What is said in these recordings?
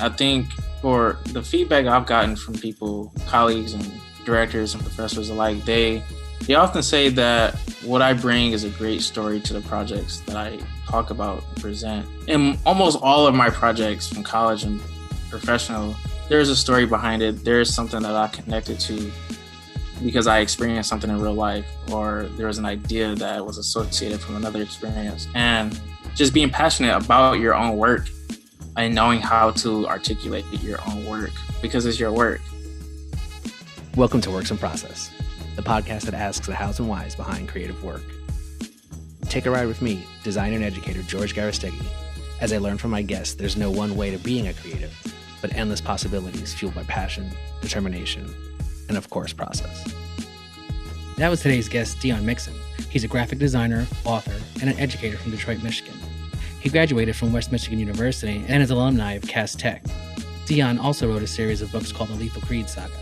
I think for the feedback I've gotten from people, colleagues and directors and professors alike, they often say that what I bring is a great story to the projects that I talk about and present. In almost all of my projects from college and professional, there's a story behind it. There's something that I connected to because I experienced something in real life, or there was an idea that was associated from another experience. And just being passionate about your own work and knowing how to articulate your own work because it's your work. Welcome to Works in Process, the podcast that asks the hows and whys behind creative work. Take a ride with me, designer and educator George Gyro, as I learn from my guests there's no one way to being a creative, but endless possibilities fueled by passion, determination, and of course, process. That was today's guest, Deon Mixon. He's a graphic designer, author, and an educator from Detroit, Michigan. He graduated from West Michigan University and is an alumni of Cass Tech. Deon also wrote a series of books called the Lethal Creed Saga.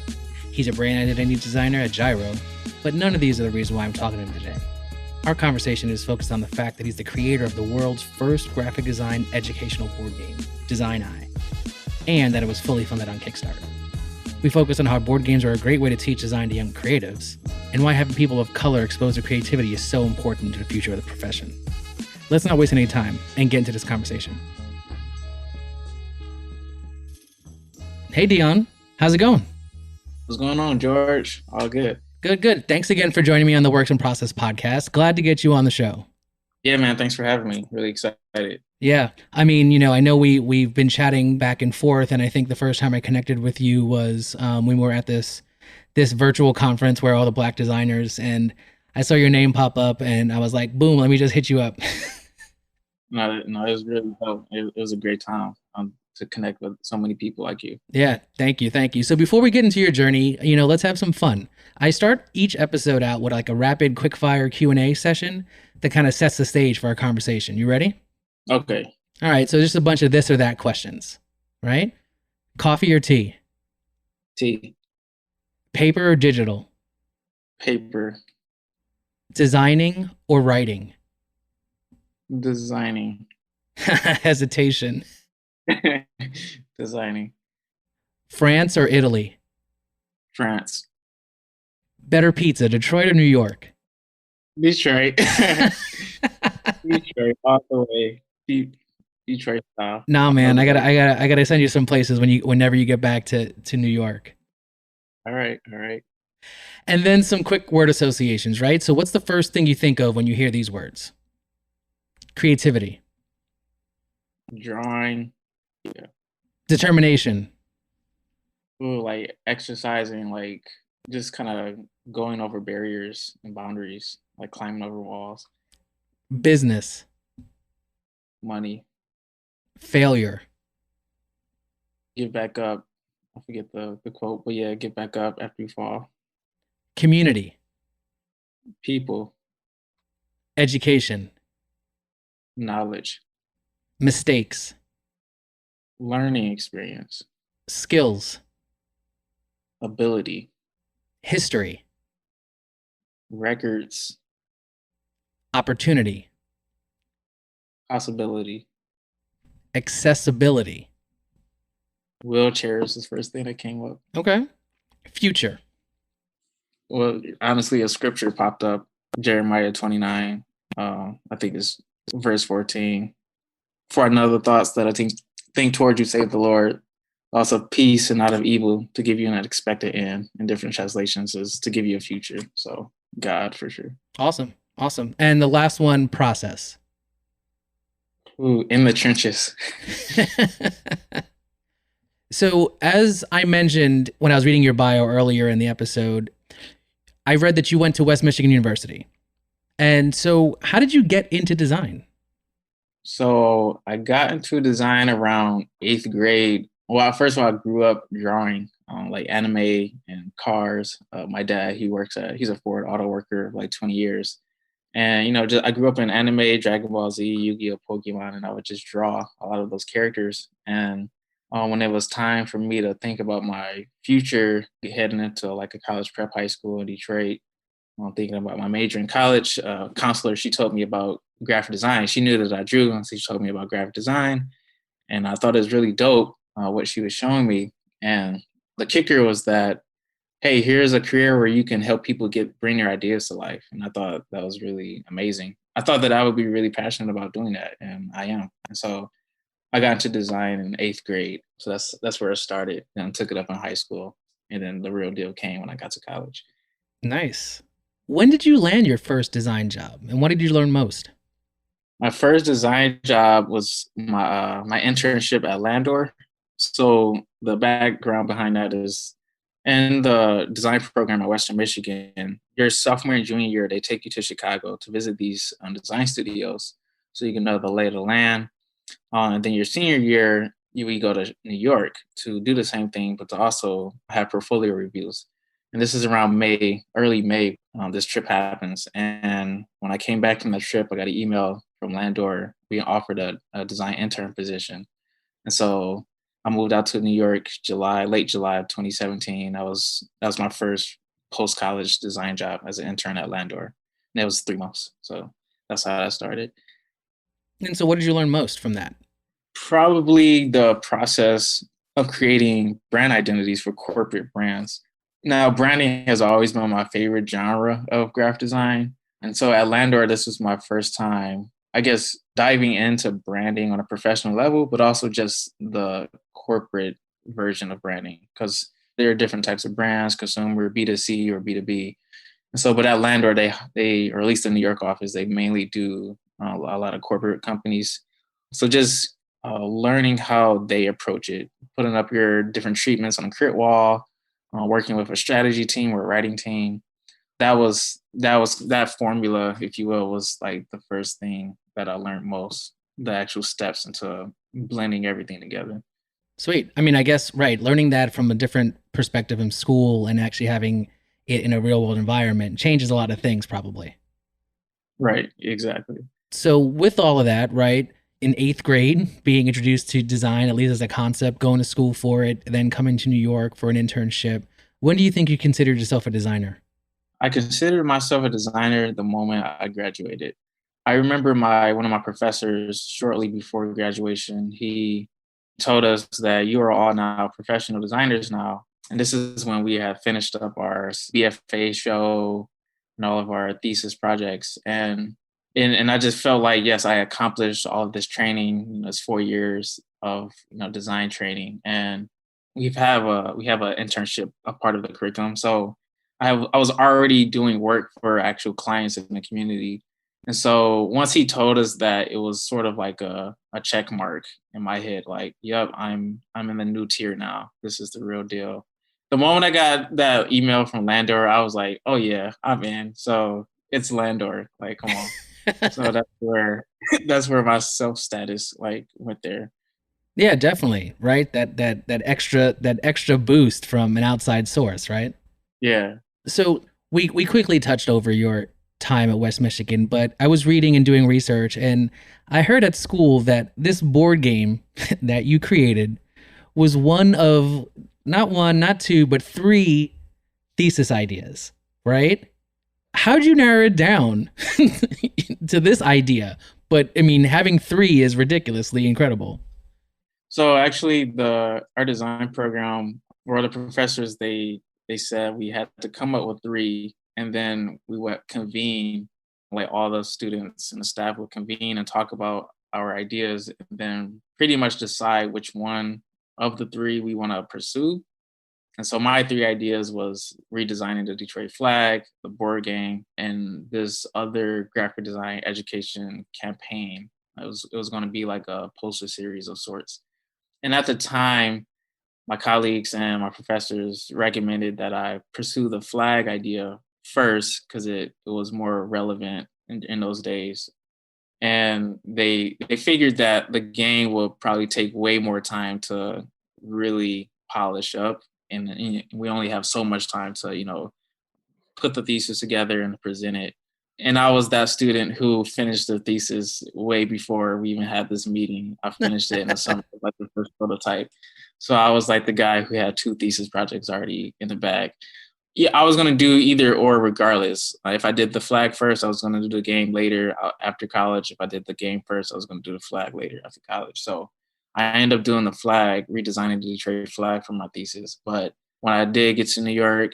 He's a brand identity designer at Gyro, but none of these are the reason why I'm talking to him today. Our conversation is focused on the fact that he's the creator of the world's first graphic design educational board game, Design Eye, and that it was fully funded on Kickstarter. We focus on how board games are a great way to teach design to young creatives, and why having people of color exposed to creativity is so important to the future of the profession. Let's not waste any time and get into this conversation. Hey, Deon. How's it going? What's going on, George? All good. Good. Thanks again for joining me on the Works in Process podcast. Glad to get you on the show. Yeah, man. Thanks for having me. Really excited. Yeah. I mean, I know we've been chatting back and forth, and I think the first time I connected with you was when we were at this virtual conference where all the Black designers, and I saw your name pop up and I was like, boom, let me just hit you up. No, it was really dope. It was a great time to connect with so many people like you. Yeah, thank you. So before we get into your journey, let's have some fun. I start each episode out with like a rapid quickfire Q&A session that kind of sets the stage for our conversation. You ready? Okay. All right, so just a bunch of this or that questions, right? Coffee or tea? Tea. Paper or digital? Paper. Designing or writing? Designing. Hesitation. Designing. France or Italy? France. Better pizza, Detroit or New York? Detroit. Detroit, all the way. Detroit style. Nah, man, I gotta send you some places whenever you get back to New York. All right. And then some quick word associations, right? So what's the first thing you think of when you hear these words? Creativity. Drawing. Yeah. Determination. Ooh, like exercising, like just kind of going over barriers and boundaries, like climbing over walls. Business. Money. Failure. Get back up. I forget the quote, but yeah, get back up after you fall. Community. People. Education. Knowledge. Mistakes. Learning experience. Skills. Ability. History. Records. Opportunity. Possibility. Accessibility. Wheelchairs is the first thing that came up. Okay. Future. Well, honestly, a scripture popped up, Jeremiah 29. I think it's verse 14. For another thoughts that I think towards you, save the Lord. Also peace and not of evil, to give you an unexpected end. In different translations is to give you a future. So God, for sure. Awesome. And the last one, process. Ooh, in the trenches. So as I mentioned when I was reading your bio earlier in the episode, I read that you went to West Michigan University. And so how did you get into design? So I got into design around 8th grade. Well, first of all, I grew up drawing like anime and cars. My dad, he's a Ford auto worker, like 20 years. And, I grew up in anime, Dragon Ball Z, Yu-Gi-Oh, Pokemon, and I would just draw a lot of those characters. And when it was time for me to think about my future, heading into like a college prep high school in Detroit, thinking about my major in college, counselor, she told me about graphic design. She knew that I drew, and so she told me about graphic design. And I thought it was really dope. what she was showing me. And the kicker was that, hey, here's a career where you can help people bring their ideas to life. And I thought that was really amazing. I thought that I would be really passionate about doing that, and I am. And so I got into design in 8th grade. So that's where it started. And took it up in high school. And then the real deal came when I got to college. Nice. When did you land your first design job, and what did you learn most? My first design job was my internship at Landor. So the background behind that is, in the design program at Western Michigan, your sophomore and junior year, they take you to Chicago to visit these design studios so you can know the lay of the land. And then your senior year, we go to New York to do the same thing, but to also have portfolio reviews. And this is around May, early May. This trip happens, and when I came back from that trip, I got an email from Landor being offered a design intern position, and so I moved out to New York late July of 2017. That was my first post college design job as an intern at Landor, and it was 3 months. So that's how that started. And so, what did you learn most from that? Probably the process of creating brand identities for corporate brands. Now, branding has always been my favorite genre of graphic design. And so at Landor, this was my first time, I guess, diving into branding on a professional level, but also just the corporate version of branding, because there are different types of brands, consumer, B2C or B2B. And so, but at Landor, or at least the New York office, they mainly do a lot of corporate companies. So just learning how they approach it, putting up your different treatments on a crit wall, working with a strategy team or a writing team. That formula, if you will, was like the first thing that I learned most. The actual steps into blending everything together. Sweet. I mean, I guess, right, learning that from a different perspective in school and actually having it in a real world environment changes a lot of things, probably. Right. Exactly. So, with all of that, right, in 8th grade, being introduced to design, at least as a concept, going to school for it, then coming to New York for an internship, when do you think you considered yourself a designer? I considered myself a designer the moment I graduated. I remember one of my professors shortly before graduation, he told us that you are all now professional designers now. And this is when we had finished up our BFA show and all of our thesis projects. And I just felt like, yes, I accomplished all of this training. It's 4 years of design training, and we have an internship, a part of the curriculum. So I was already doing work for actual clients in the community. And so once he told us that, it was sort of like a check mark in my head, like, yep, I'm in the new tier now. This is the real deal. The moment I got that email from Landor, I was like, oh yeah, I'm in. So it's Landor. Like, come on. So that's where my self status like went there. Yeah, definitely, right? That extra boost from an outside source, right? Yeah. So we quickly touched over your time at West Michigan, but I was reading and doing research, and I heard at school that this board game that you created was one of not one, not two, but three thesis ideas, right? How'd you narrow it down to this idea? But I mean, having three is ridiculously incredible. So actually, the our design program, or the professors, they said we had to come up with three, and then we would convene, like all the students and the staff would convene and talk about our ideas, and then pretty much decide which one of the three we want to pursue. And so my three ideas was redesigning the Detroit flag, the board game, and this other graphic design education campaign. It was going to be like a poster series of sorts. And at the time, my colleagues and my professors recommended that I pursue the flag idea first because it was more relevant in those days. And they figured that the game would probably take way more time to really polish up. And we only have so much time to, put the thesis together and present it. And I was that student who finished the thesis way before we even had this meeting. I finished it in the summer, like the first prototype. So I was like the guy who had two thesis projects already in the bag. Yeah, I was gonna do either or regardless. If I did the flag first, I was gonna do the game later after college. If I did the game first, I was gonna do the flag later after college. So I ended up doing the flag, redesigning the Detroit flag for my thesis. But when I did get to New York,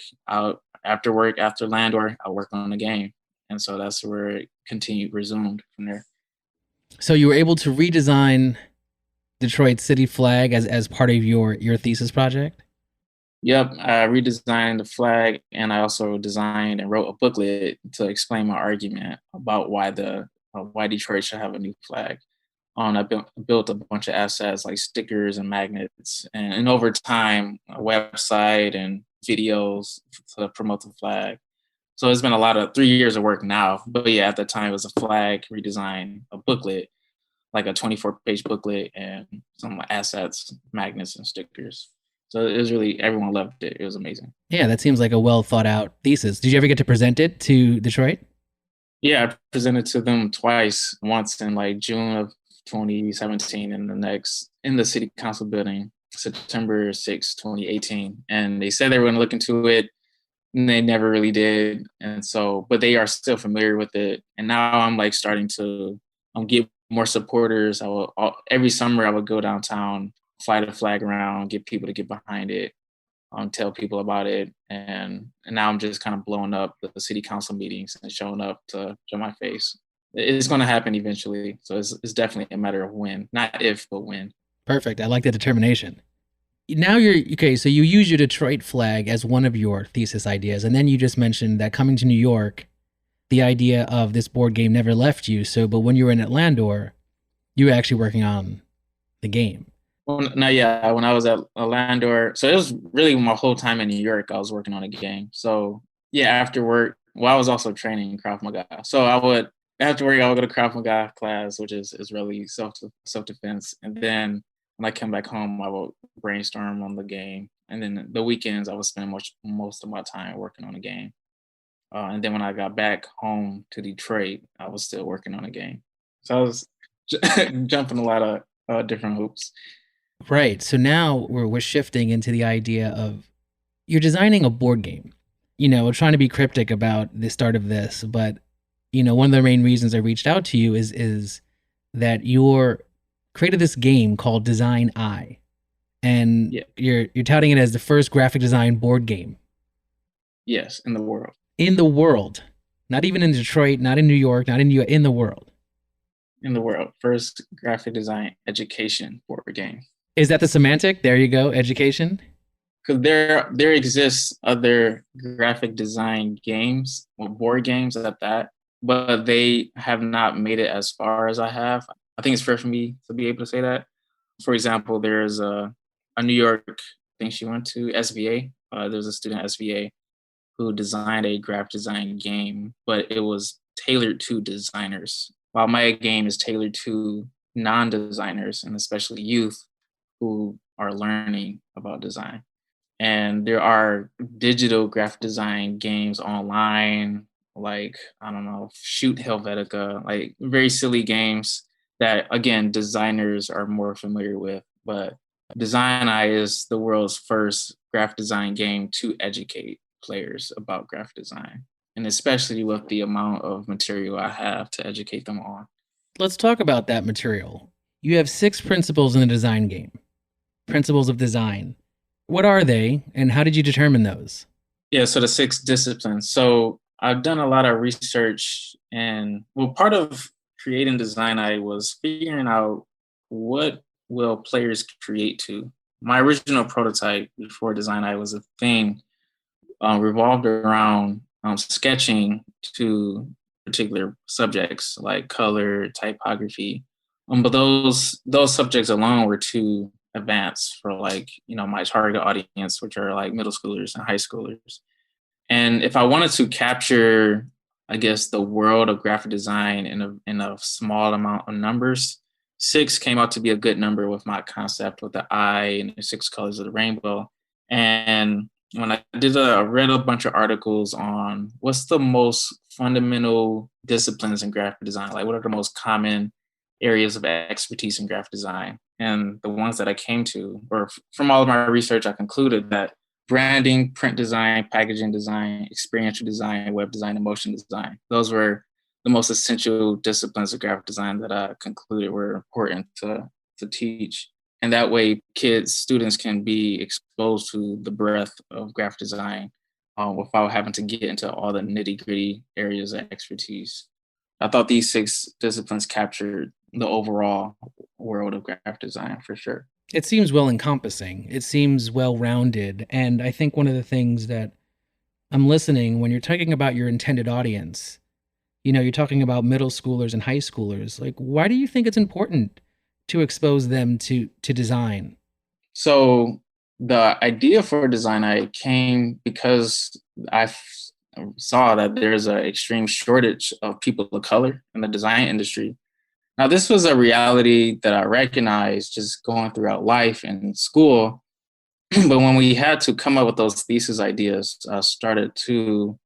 after work, after Landor, I worked on the game. And so that's where it resumed from there. So you were able to redesign Detroit city flag as part of your thesis project? Yep, I redesigned the flag, and I also designed and wrote a booklet to explain my argument about why Detroit should have a new flag. I built a bunch of assets like stickers and magnets, and over time, a website and videos to promote the flag. So it's been a lot of 3 years of work now. But yeah, at the time, it was a flag redesign, a booklet, like a 24-page booklet, and some assets, magnets, and stickers. So it was really, everyone loved it. It was amazing. Yeah, that seems like a well thought out thesis. Did you ever get to present it to Detroit? Yeah, I presented to them twice, once in like June of 2017 and the next in the city council building, September 6, 2018. And they said they were going to look into it, and they never really did. And so, but they are still familiar with it. And now I'm like starting to get more supporters. Every summer I would go downtown, fly the flag around, get people to get behind it, tell people about it. And now I'm just kind of blowing up the city council meetings and showing up to show my face. It's going to happen eventually. So it's definitely a matter of when, not if, but when. Perfect. I like the determination. Now you're okay. So you use your Detroit flag as one of your thesis ideas. And then you just mentioned that coming to New York, the idea of this board game never left you. So, but when you were in Landor, you were actually working on the game. Well, no, yeah, when I was at Landor, so it was really my whole time in New York, I was working on a game. So yeah, after work, well, I was also training in Krav Maga. So after work, I would go to Krav Maga class, which is really self defense. And then when I came back home, I would brainstorm on the game. And then the weekends, I would spend most of my time working on the game. And then when I got back home to Detroit, I was still working on a game. So I was jumping a lot of different hoops. Right. So now we're shifting into the idea of you're designing a board game. We're trying to be cryptic about the start of this, but one of the main reasons I reached out to you is that you're created this game called Design I, and you're touting it as the first graphic design board game. Yes, in the world. In the world, not even in Detroit, not in New York, not in in the world. In the world, first graphic design education board game. Is that the semantic? There you go, education. Because there exists other graphic design games or board games at that, but they have not made it as far as I have. I think it's fair for me to be able to say that. For example, there's a New York, I think she went to SVA. There's a student at SVA who designed a graphic design game, but it was tailored to designers. While my game is tailored to non-designers and especially youth who are learning about design. And there are digital graphic design games online, like, I don't know, Shoot Helvetica, like very silly games that, again, designers are more familiar with. But Design Eye is the world's first graphic design game to educate players about graphic design, and especially with the amount of material I have to educate them on. Let's talk about that material. You have 6 principles in the design game. Principles of design. What are they, and how did you determine those? Yeah, so the 6 disciplines. So I've done a lot of research, and part of creating Design Eye was figuring out what will players create to. My original prototype before Design Eye was a thing revolved around sketching to particular subjects like color, typography. But those subjects alone were too advanced for my target audience, which are like middle schoolers and high schoolers. And if I wanted to capture, I guess, the world of graphic design in a small amount of numbers, 6 came out to be a good number with my concept with the eye and the 6 colors of the rainbow. And when I read a bunch of articles on what's the most fundamental disciplines in graphic design, like what are the most common areas of expertise in graphic design. And the ones that I came to, or from all of my research, I concluded that branding, print design, packaging design, experiential design, web design, and motion design, those were the most essential disciplines of graphic design that I concluded were important to teach. And that way students can be exposed to the breadth of graphic design without having to get into all the nitty gritty areas of expertise. I thought these 6 disciplines captured the overall world of graphic design for sure. It seems well encompassing. It seems well rounded. And I think one of the things that I'm listening when you're talking about your intended audience, you're talking about middle schoolers and high schoolers. Like, why do you think it's important to expose them to design? So the idea for design I came because saw that there's an extreme shortage of people of color in the design industry. Now, this was a reality that I recognized just going throughout life and school. But when we had to come up with those thesis ideas, I started to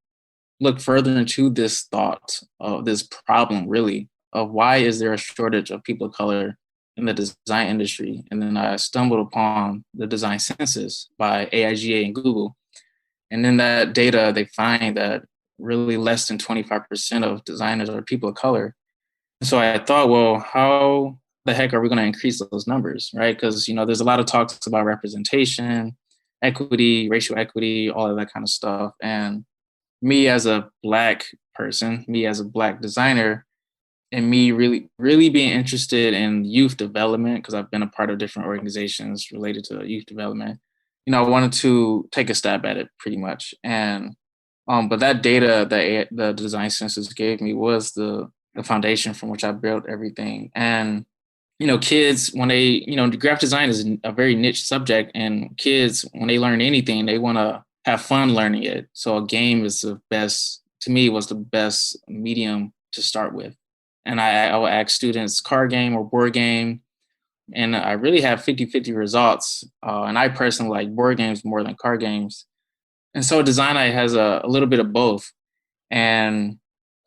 look further into this thought of this problem, really, of why is there a shortage of people of color in the design industry? And then I stumbled upon the design census by AIGA and Google. And in that data, they find that really less than 25% of designers are people of color. So I thought, well, how the heck are we going to increase those numbers, right? Because, there's a lot of talks about representation, equity, racial equity, all of that kind of stuff. And me as a Black person, me as a Black designer, and me really, really being interested in youth development, because I've been a part of different organizations related to youth development, I wanted to take a stab at it pretty much. And but that data that the design census gave me was the foundation from which I built everything. And kids, when graphic design is a very niche subject, and kids, when they learn anything, they want to have fun learning it. So a game is to me, was the best medium to start with. And I will ask students card game or board game, and I really have 50-50 results. And I personally like board games more than card games. And so Design Eye has a little bit of both. And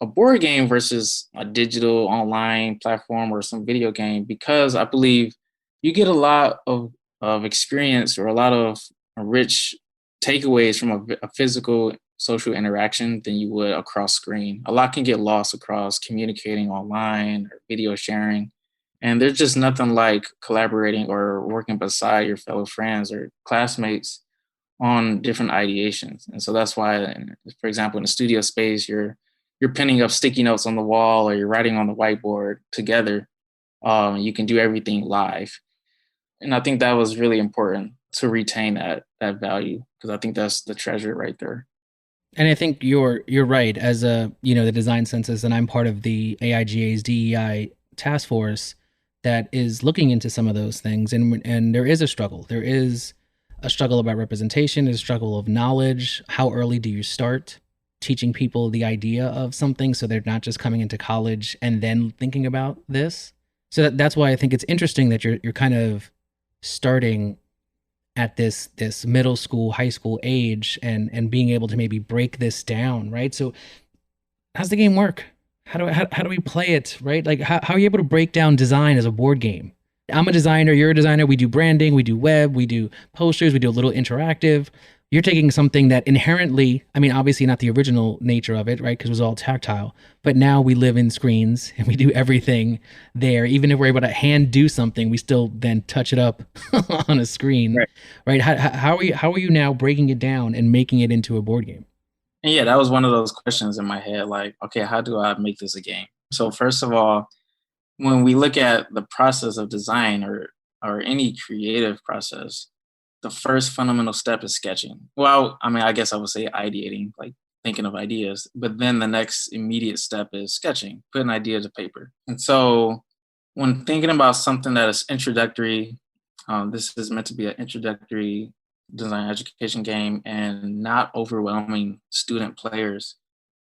a board game versus a digital online platform or some video game, because I believe you get a lot of experience or a lot of rich takeaways from a physical social interaction than you would across screen. A lot can get lost across communicating online or video sharing. And there's just nothing like collaborating or working beside your fellow friends or classmates on different ideations. And so that's why, for example, in the studio space, you're pinning up sticky notes on the wall or you're writing on the whiteboard together. You can do everything live. And I think that was really important to retain that value, because I think that's the treasure right there. And I think you're right. As the design census, and I'm part of the AIGA's DEI task force that is looking into some of those things. And there is a struggle. There is a struggle about representation. There's a struggle of knowledge. How early do you start teaching people the idea of something so they're not just coming into college and then thinking about this? So that's why I think it's interesting that you're kind of starting at this middle school, high school age, and being able to maybe break this down, right? So how's the game work? How do we play it, right? Like how are you able to break down design as a board game? I'm a designer, you're a designer, we do branding, we do web, we do posters, we do a little interactive. You're taking something that inherently, I mean, obviously not the original nature of it, right? Because it was all tactile, but now we live in screens and we do everything there. Even if we're able to hand do something, we still then touch it up on a screen, right? How are you now breaking it down and making it into a board game? And yeah, that was one of those questions in my head, like, okay, how do I make this a game? So first of all, when we look at the process of design or any creative process, the first fundamental step is sketching. Well, I mean, I guess I would say ideating, like thinking of ideas, but then the next immediate step is sketching, put an idea to paper. And so when thinking about something that is introductory, this is meant to be an introductory design education game and not overwhelming student players.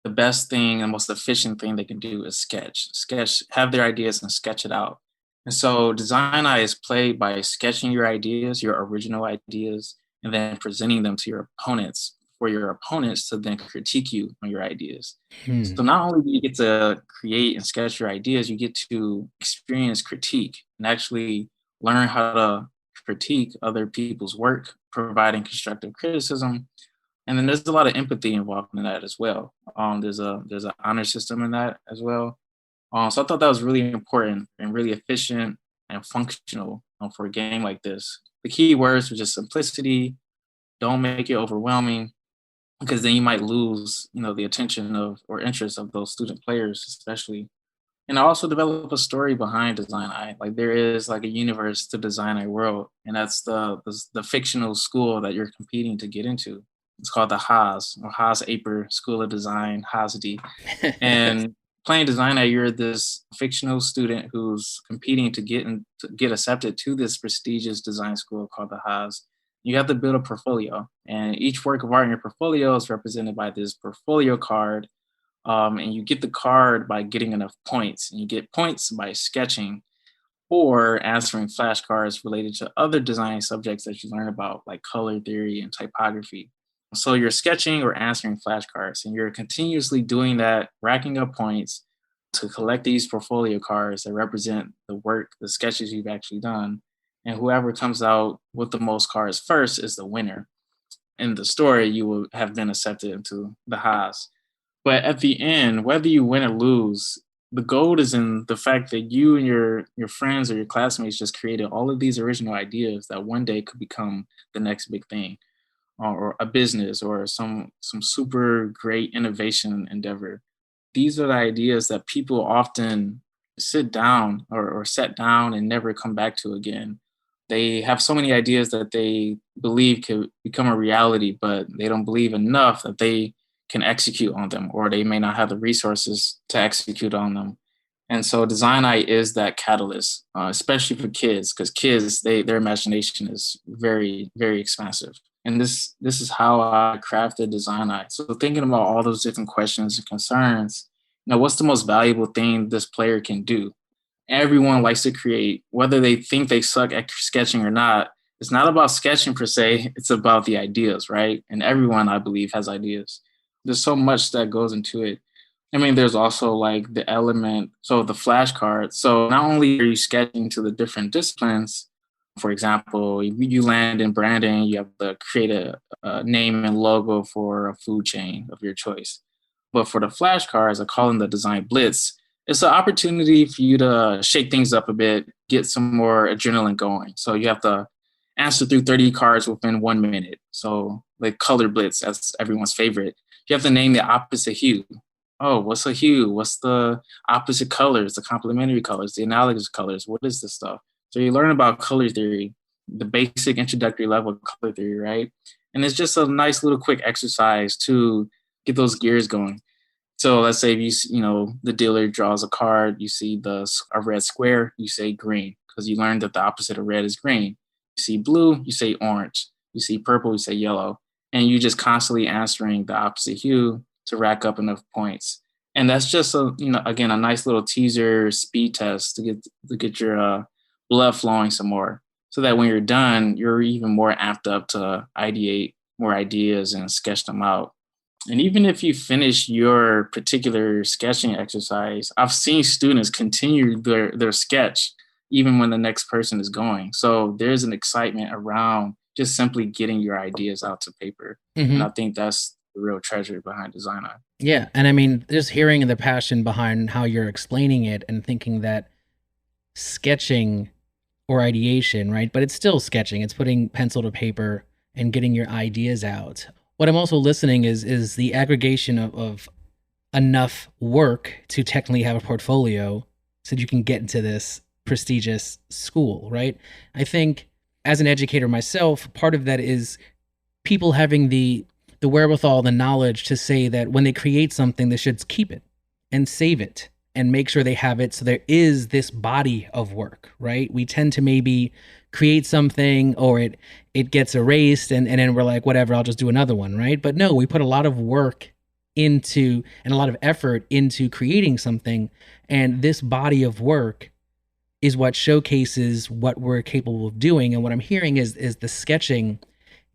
The best thing and most efficient thing they can do is sketch, have their ideas and sketch it out. And so Design Eye is played by sketching your ideas, your original ideas, and then presenting them to your opponents for your opponents to then critique you on your ideas. So not only do you get to create and sketch your ideas, you get to experience critique and actually learn how to critique other people's work, providing constructive criticism. And then there's a lot of empathy involved in that as well. There's an honor system in that as well. So I thought that was really important and really efficient and functional for a game like this. The key words are just simplicity. Don't make it overwhelming, because then you might lose, the attention of or interest of those student players, especially. And also develop a story behind Design Eye. Like there is like a universe to Design Eye world, and that's the fictional school that you're competing to get into. It's called the Haas or Haas Aper School of Design, HASD. And playing Design Eye, you're this fictional student who's competing to get accepted to this prestigious design school called the Haas. You have to build a portfolio, and each work of art in your portfolio is represented by this portfolio card. And you get the card by getting enough points. And you get points by sketching or answering flashcards related to other design subjects that you learn about, like color theory and typography. So you're sketching or answering flashcards, and you're continuously doing that, racking up points to collect these portfolio cards that represent the work, the sketches you've actually done. And whoever comes out with the most cards first is the winner. In the story, you will have been accepted into the Haas. But at the end, whether you win or lose, the gold is in the fact that you and your friends or your classmates just created all of these original ideas that one day could become the next big thing, or a business, or some super great innovation endeavor. These are the ideas that people often sit down or set down and never come back to again. They have so many ideas that they believe could become a reality, but they don't believe enough that they can execute on them, or they may not have the resources to execute on them. And so Design Eye is that catalyst, especially for kids, because kids, their imagination is very, very expansive. And this is how I crafted Design Eye. So thinking about all those different questions and concerns, what's the most valuable thing this player can do? Everyone likes to create, whether they think they suck at sketching or not. It's not about sketching per se, it's about the ideas, right? And everyone, I believe, has ideas. There's so much that goes into it. I mean, there's also like the element, so the flashcard. So not only are you sketching to the different disciplines, for example, you land in branding, you have to create a name and logo for a food chain of your choice. But for the flashcards, I call them the design blitz. It's an opportunity for you to shake things up a bit, get some more adrenaline going. So you have to answer through 30 cards within 1 minute. So like color blitz, that's everyone's favorite. You have to name the opposite hue. Oh, what's a hue? What's the opposite colors, the complementary colors, the analogous colors? What is this stuff? So you learn about color theory, the basic introductory level of color theory, right? And it's just a nice little quick exercise to get those gears going. So let's say if the dealer draws a card, you see a red square, you say green, because you learned that the opposite of red is green. You see blue, you say orange. You see purple, you say yellow. And you just constantly answering the opposite hue to rack up enough points. And that's just again, a nice little teaser speed test to get your blood flowing some more, so that when you're done, you're even more amped up to ideate more ideas and sketch them out. And even if you finish your particular sketching exercise, I've seen students continue their sketch even when the next person is going. So there's an excitement around just simply getting your ideas out to paper. Mm-hmm. And I think that's the real treasure behind Design Eye. Yeah. And I mean, just hearing the passion behind how you're explaining it and thinking that sketching or ideation, right? But it's still sketching. It's putting pencil to paper and getting your ideas out. What I'm also listening is the aggregation of enough work to technically have a portfolio so that you can get into this prestigious school, right? I think as an educator myself, part of that is people having the wherewithal, the knowledge to say that when they create something, they should keep it and save it and make sure they have it. So there is this body of work, right? We tend to maybe create something or it gets erased and then we're like, whatever, I'll just do another one, right? But no, we put a lot of work into and a lot of effort into creating something. And this body of work is what showcases what we're capable of doing. And what I'm hearing is the sketching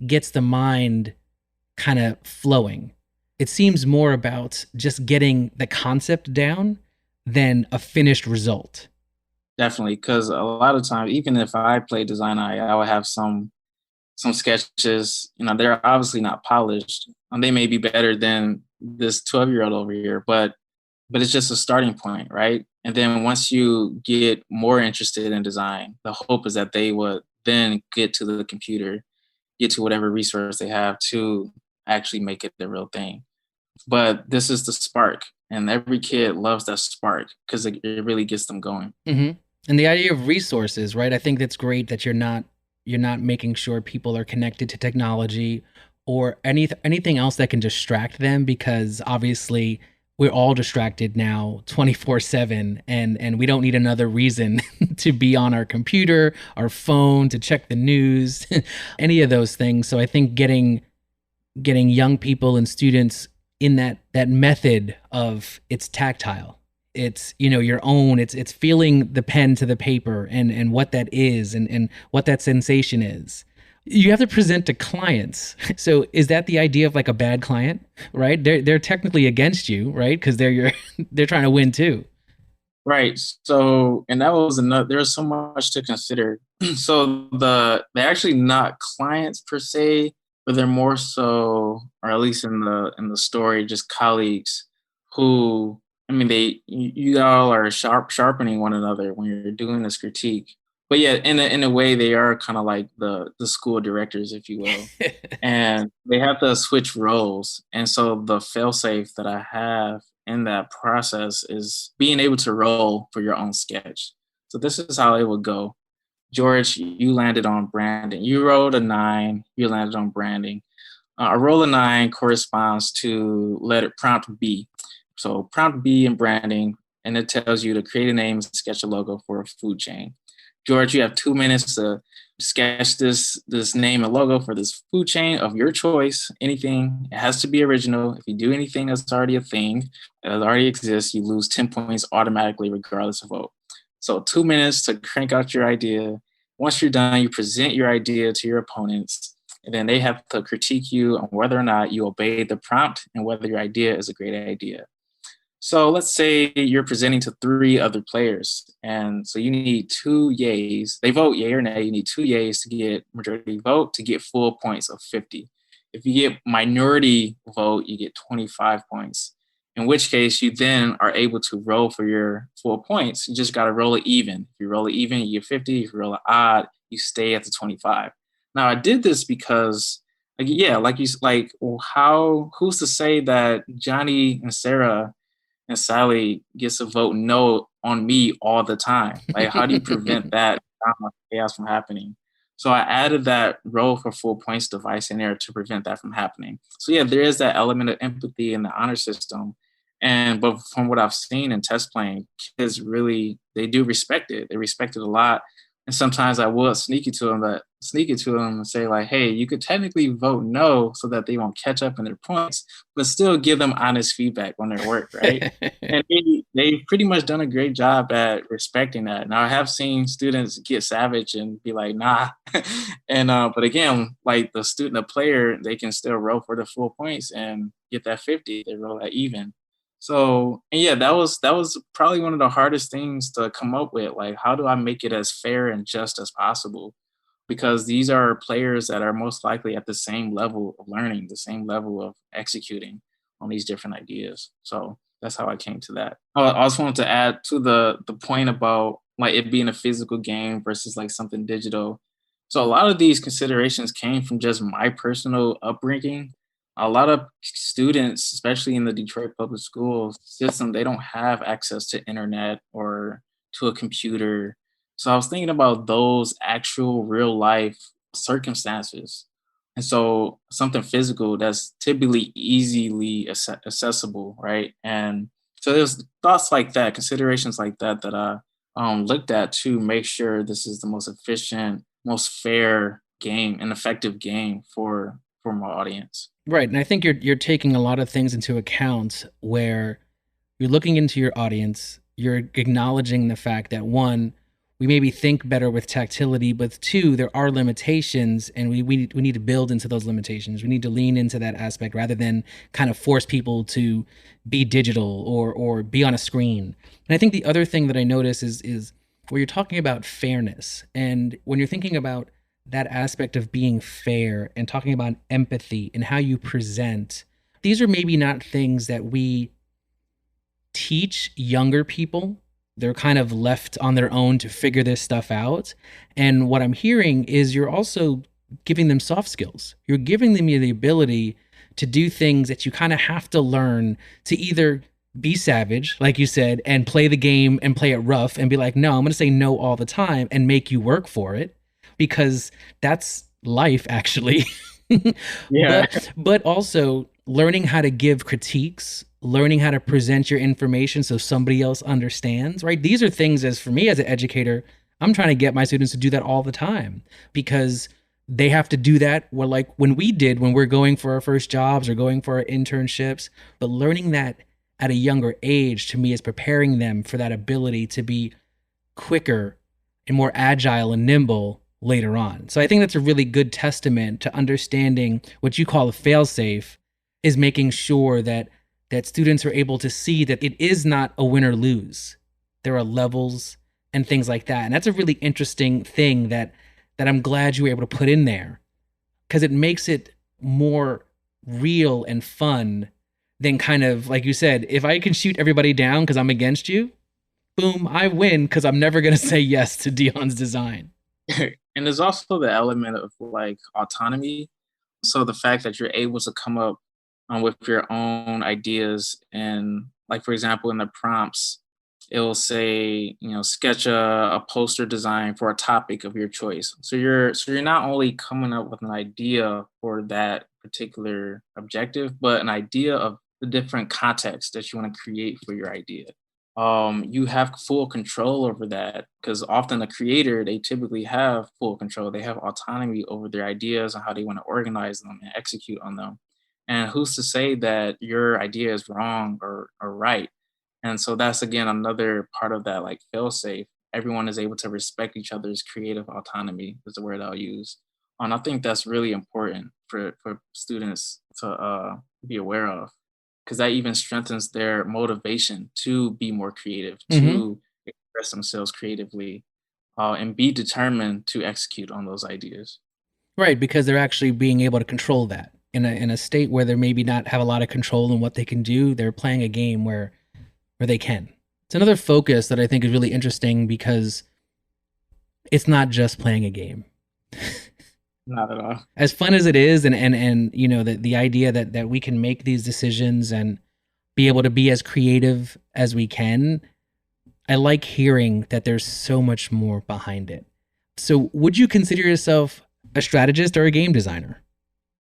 gets the mind kind of flowing. It seems more about just getting the concept down than a finished result. Definitely, because a lot of times, even if I play Design Eye, I would have some sketches, they're obviously not polished. And they may be better than this 12-year-old over here, but it's just a starting point, right? And then once you get more interested in design, the hope is that they would then get to the computer, get to whatever resource they have to actually make it the real thing. But this is the spark, and every kid loves that spark because it really gets them going. Mm-hmm. And the idea of resources, right? I think that's great that you're not making sure people are connected to technology or anything else that can distract them, because obviously we're all distracted now 24/7, and we don't need another reason to be on our computer, our phone, to check the news, any of those things. So I think getting young people and students in that method of, it's tactile, it's your own, it's feeling the pen to the paper, and what that is, and what that sensation is. You have to present to clients. So is that the idea of like a bad client, right? They're technically against you, right? Because they're trying to win too. Right. So, and that was another. There's so much to consider. So they're actually not clients per se, but they're more so, or at least in the story, just colleagues who. I mean, you all are sharpening one another when you're doing this critique. But yeah, in a way, they are kind of like the school directors, if you will, and they have to switch roles. And so the failsafe that I have in that process is being able to roll for your own sketch. So this is how it would go. George, you landed on branding. You rolled a 9. You landed on branding. A roll of 9 corresponds to letter prompt B. So prompt B in branding, and it tells you to create a name and sketch a logo for a food chain. George, you have 2 minutes to sketch this name and logo for this food chain of your choice. Anything. It has to be original. If you do anything that's already a thing, that already exists, you lose 10 points automatically, regardless of vote. So 2 minutes to crank out your idea. Once you're done, you present your idea to your opponents, and then they have to critique you on whether or not you obey the prompt and whether your idea is a great idea. So let's say you're presenting to 3 other players, and so you need 2 yays. They vote yay or nay. You need 2 yays to get majority vote to get full points of 50. If you get minority vote, you get 25 points. In which case, you then are able to roll for your full points. You just got to roll it even. If you roll it even, you get 50. If you roll it odd, you stay at the 25. Now, I did this because, who's to say that Johnny and Sarah and Sally gets to vote no on me all the time? Like, how do you prevent that chaos from happening? So I added that roll for full points device in there to prevent that from happening. So yeah, there is that element of empathy in the honor system. But from what I've seen in test playing, kids really, they do respect it. They respect it a lot. And sometimes I will sneak it to them and say like, hey, you could technically vote no so that they won't catch up in their points, but still give them honest feedback on their work, right? And they've pretty much done a great job at respecting that. Now I have seen students get savage and be like, nah. But again, like the player, they can still roll for the full points and get that 50. They roll that even. So, and yeah, that was probably one of the hardest things to come up with. Like, how do I make it as fair and just as possible? Because these are players that are most likely at the same level of learning, the same level of executing on these different ideas. So that's how I came to that. I also wanted to add to the point about like it being a physical game versus like something digital. So a lot of these considerations came from just my personal upbringing. A lot of students, especially in the Detroit public school system, they don't have access to internet or to a computer. So I was thinking about those actual real life circumstances. And so something physical that's typically easily accessible, right? And so there's thoughts like that, considerations like that that I looked at to make sure this is the most efficient, most fair game, an effective game for my audience. Right. And I think you're taking a lot of things into account, where you're looking into your audience, you're acknowledging the fact that, one, we maybe think better with tactility, but two, there are limitations, and we need to build into those limitations. We need to lean into that aspect rather than kind of force people to be digital or be on a screen. And I think the other thing that I notice is where you're talking about fairness, and when you're thinking about that aspect of being fair and talking about empathy and how you present, these are maybe not things that we teach younger people they're kind of left on their own to figure this stuff out. And what I'm hearing is you're also giving them soft skills. You're giving them the ability to do things that you kind of have to learn to either be savage, like you said, and play the game and play it rough and be like, no, I'm going to say no all the time and make you work for it because that's life actually. Yeah. But also learning how to give critiques, learning how to present your information so somebody else understands, right? These are things, as for me as an educator, I'm trying to get my students to do that all the time because they have to do that. Well, like when we're going for our first jobs or going for our internships, but learning that at a younger age to me is preparing them for that ability to be quicker and more agile and nimble later on. So I think that's a really good testament to understanding what you call a fail-safe is making sure that students are able to see that it is not a win or lose. There are levels and things like that. And that's a really interesting thing that I'm glad you were able to put in there because it makes it more real and fun than kind of, like you said, if I can shoot everybody down because I'm against you, boom, I win because I'm never going to say yes to Deon's design. And there's also the element of like autonomy. So the fact that you're able to come up with your own ideas and like, for example, in the prompts, it will say, sketch a poster design for a topic of your choice. So you're not only coming up with an idea for that particular objective, but an idea of the different context that you want to create for your idea. You have full control over that because often the creator, they typically have full control. They have autonomy over their ideas and how they want to organize them and execute on them. And who's to say that your idea is wrong or right? And so that's again another part of that like fail safe. Everyone is able to respect each other's creative autonomy is the word I'll use. And I think that's really important for students to be aware of because that even strengthens their motivation to be more creative, to express themselves creatively, and be determined to execute on those ideas. Right, because they're actually being able to control that in a state where they maybe not have a lot of control in what they can do. They're playing a game where they can. It's another focus that I think is really interesting because it's not just playing a game. Not at all. As fun as it is, and the idea that we can make these decisions and be able to be as creative as we can, I like hearing that there's so much more behind it. So would you consider yourself a strategist or a game designer?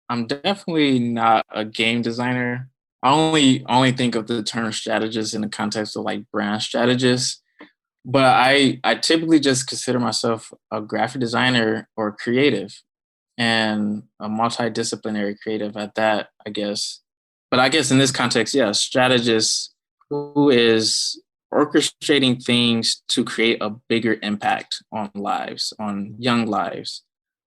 I'm definitely not a game designer. I only think of the term strategist in the context of like brand strategist. But I typically just consider myself a graphic designer or creative and a multidisciplinary creative at that, I guess. But I guess in this context, yeah, strategist who is orchestrating things to create a bigger impact on lives, on young lives.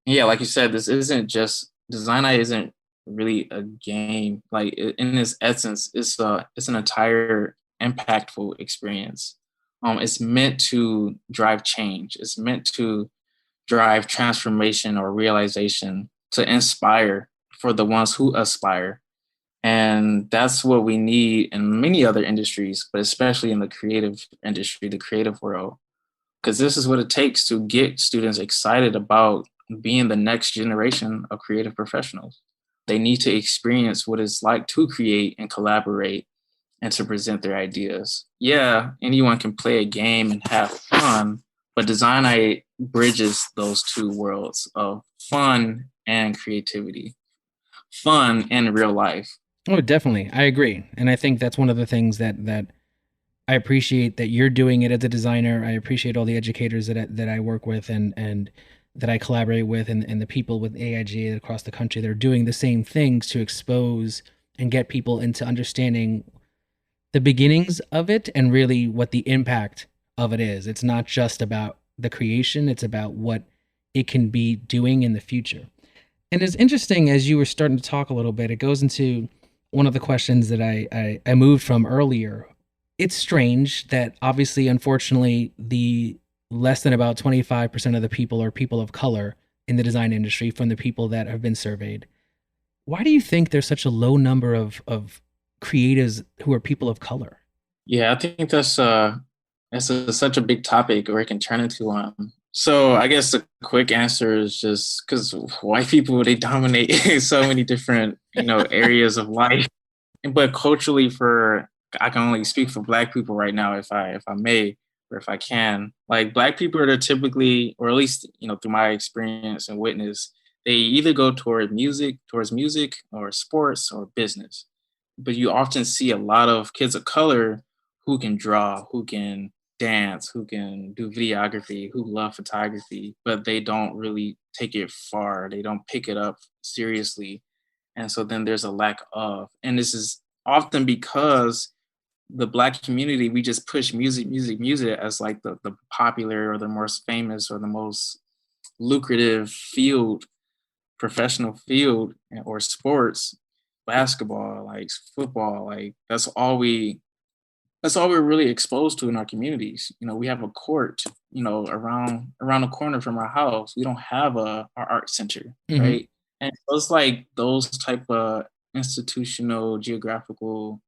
And yeah, like you said, this isn't just design isn't really a game. Like in its essence, it's an entire impactful experience. It's meant to drive change. It's meant to drive transformation or realization to inspire for the ones who aspire. And that's what we need in many other industries, but especially in the creative industry, the creative world, because this is what it takes to get students excited about being the next generation of creative professionals. They need to experience what it's like to create and collaborate and to present their ideas. Yeah, anyone can play a game and have fun, but Design I bridges those two worlds of fun and creativity, fun and real life. Oh, definitely. I agree. And I think that's one of the things that I appreciate that you're doing it as a designer. I appreciate all the educators that I work with and that I collaborate with and the people with AIGA across the country that are doing the same things to expose and get people into understanding the beginnings of it and really what the impact of it is. It's not just about the creation, it's about what it can be doing in the future. And it's interesting as you were starting to talk a little bit, it goes into one of the questions that I moved from earlier. It's strange that obviously, unfortunately, the less than about 25% of the people are people of color in the design industry from the people that have been surveyed. Why do you think there's such a low number of creatives who are people of color? Yeah, I think that's Such a big topic, or it can turn into one. So I guess the quick answer is just because white people, they dominate so many different, areas of life. But culturally, I can only speak for Black people right now, if I may, or if I can. Like Black people are typically, or at least through my experience and witness, they either go towards music, or sports, or business. But you often see a lot of kids of color who can draw, who can dance, who can do videography, who love photography, but they don't really take it far. They don't pick it up seriously. And so then there's a lack of, and this is often because the Black community, we just push music as like the popular or the most famous or the most lucrative field, professional field, or sports, basketball, like football, like that's all we're really exposed to in our communities. We have a court, around the corner from our house. We don't have our art center, Mm-hmm. right? And so it's like those type of institutional geographical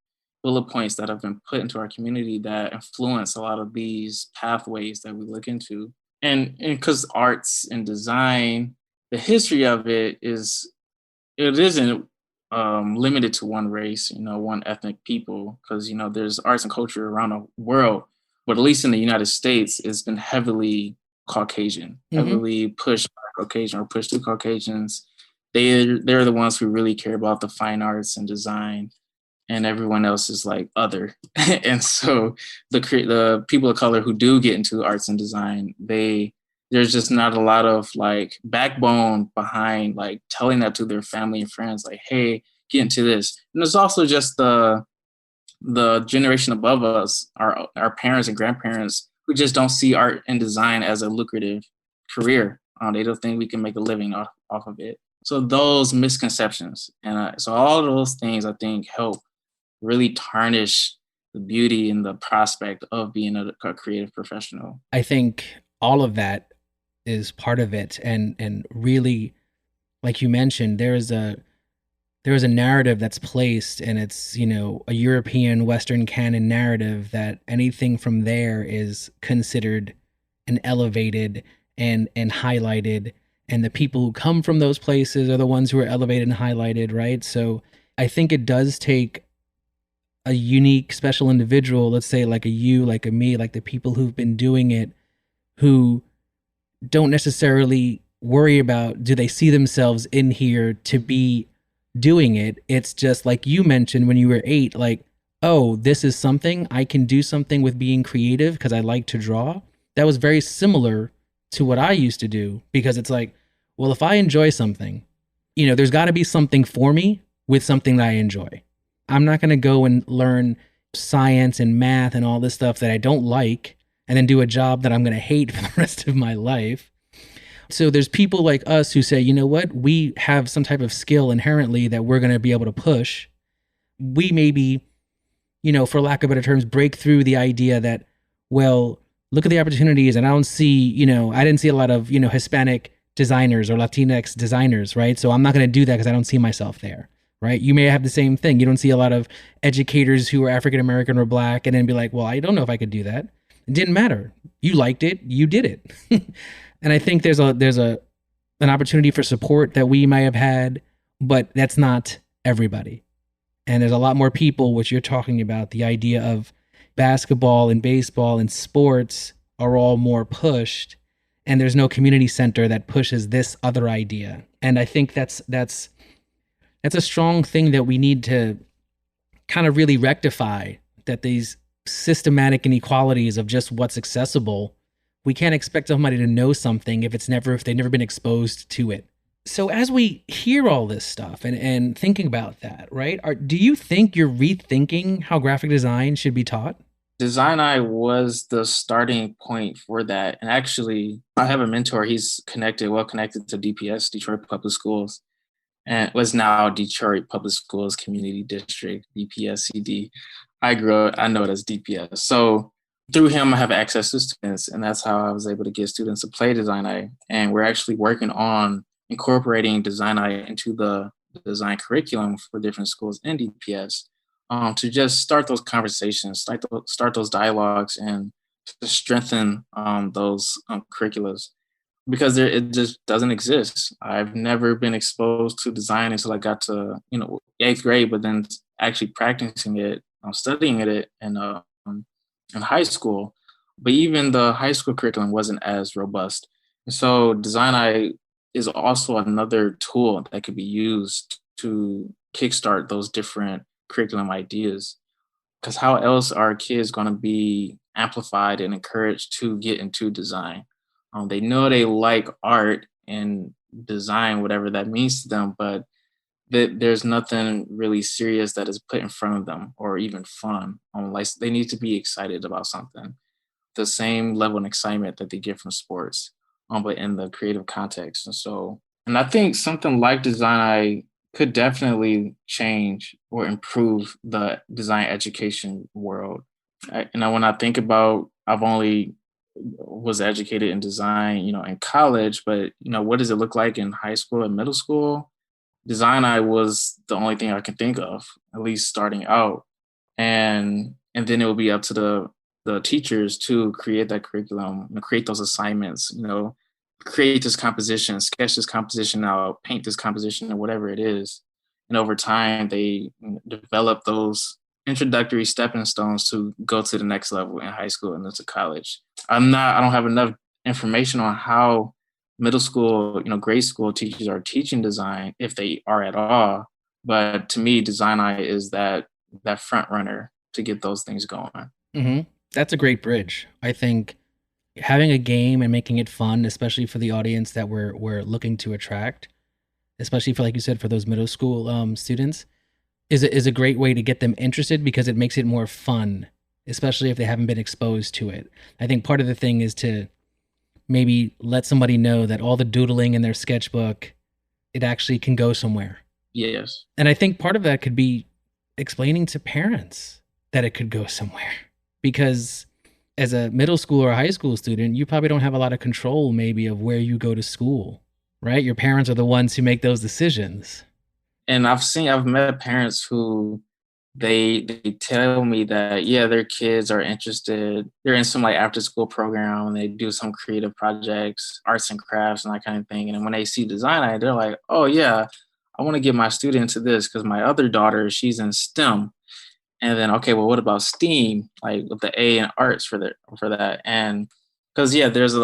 bullet points that have been put into our community that influence a lot of these pathways that we look into. And because arts and design, the history of it isn't limited to one race, one ethnic people, because there's arts and culture around the world, but at least in the United States, it's been heavily Caucasian, Mm-hmm. heavily pushed by Caucasian or pushed to Caucasians. They're the ones who really care about the fine arts and design, and everyone else is like other. And so the people of color who do get into arts and design, there's just not a lot of like backbone behind like telling that to their family and friends, like, hey, get into this. And there's also just the generation above us, our parents and grandparents, who just don't see art and design as a lucrative career. They don't think we can make a living off of it. So those misconceptions, and so all of those things, I think, help really tarnish the beauty and the prospect of being a creative professional. I think all of that is part of it, and really, like you mentioned, there is a narrative that's placed, and it's a European Western canon narrative that anything from there is considered and elevated and highlighted, and the people who come from those places are the ones who are elevated and highlighted, right? So I think it does take a unique special individual, let's say like a you, like a me, like the people who've been doing it, who don't necessarily worry about do they see themselves in here to be doing it. It's just like you mentioned when you were 8, like, oh, this is something I can do something with being creative because I like to draw. That was very similar to what I used to do, because it's like, well, if I enjoy something, there's got to be something for me with something that I enjoy. I'm not going to go and learn science and math and all this stuff that I don't like and then do a job that I'm going to hate for the rest of my life. So there's people like us who say, you know what, we have some type of skill inherently that we're going to be able to push. We maybe, for lack of better terms, break through the idea that, well, look at the opportunities, and I don't see, I didn't see a lot of, Hispanic designers or Latinx designers, right? So I'm not going to do that because I don't see myself there, right? You may have the same thing. You don't see a lot of educators who are African American or Black, and then be like, well, I don't know if I could do that. It didn't matter. You liked it. You did it. And I think there's an opportunity for support that we might have had, but that's not everybody. And there's a lot more people, which you're talking about, the idea of basketball and baseball and sports are all more pushed, and there's no community center that pushes this other idea. And I think that's a strong thing that we need to kind of really rectify, that these systematic inequalities of just what's accessible, we can't expect somebody to know something if they've never been exposed to it. So as we hear all this stuff and thinking about that, right? Do you think you're rethinking how graphic design should be taught? Design Eye was the starting point for that. And actually, I have a mentor. He's well connected to DPS, Detroit Public Schools, and was now Detroit Public Schools Community District, DPSCD. I know it as DPS. So through him, I have access to students, and that's how I was able to get students to play Design Eye. And we're actually working on incorporating Design Eye into the design curriculum for different schools in DPS, to just start those conversations, start those dialogues, and to strengthen those curriculums because it just doesn't exist. I've never been exposed to design until I got to eighth grade, but then actually practicing it, studying it in high school. But even the high school curriculum wasn't as robust. And so Design Eye is also another tool that could be used to kickstart those different curriculum ideas. Because how else are kids going to be amplified and encouraged to get into design? They know they like art and design, whatever that means to them, but there's nothing really serious that is put in front of them or even fun. Like they need to be excited about something, the same level of excitement that they get from sports, but in the creative context. And I think something like Design Eye could definitely change or improve the design education world. When I think about, I've only was educated in design, in college, but what does it look like in high school and middle school? Design Eye was the only thing I can think of, at least starting out. And then it will be up to the teachers to create that curriculum, create those assignments, create this composition, sketch this composition out, paint this composition or whatever it is. And over time, they develop those introductory stepping stones to go to the next level in high school and into college. I don't have enough information on how middle school, grade school teachers are teaching design, if they are at all. But to me, Design Eye is that front runner to get those things going. Mm-hmm. That's a great bridge. I think having a game and making it fun, especially for the audience that we're looking to attract, especially for, like you said, for those middle school students, is a great way to get them interested because it makes it more fun, especially if they haven't been exposed to it. I think part of the thing is to maybe let somebody know that all the doodling in their sketchbook, it actually can go somewhere. Yes. And I think part of that could be explaining to parents that it could go somewhere. Because as a middle school or high school student, you probably don't have a lot of control maybe of where you go to school, right? Your parents are the ones who make those decisions. And I've met parents who they tell me that, yeah, their kids are interested. They're in some like after school program and they do some creative projects, arts and crafts and that kind of thing. And when they see Design Eye, they're like, oh yeah, I want to get my student into this because my other daughter, she's in STEM. And then, okay, well, what about STEAM? Like with the A in arts for that. And because there's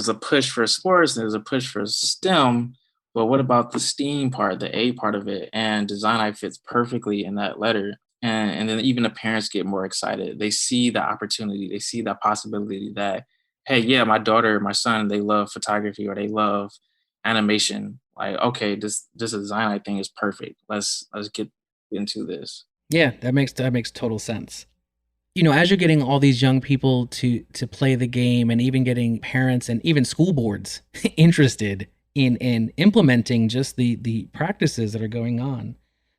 a push for sports, there's a push for STEM, but what about the STEAM part, the A part of it? And Design Eye fits perfectly in that letter. And then even the parents get more excited. They see the opportunity, they see the possibility that, hey, yeah, my daughter, my son, they love photography or they love animation. Like, okay, this Design Eye thing is perfect. Let's get into this. Yeah, that makes total sense. As you're getting all these young people to play the game and even getting parents and even school boards interested in implementing just the practices that are going on,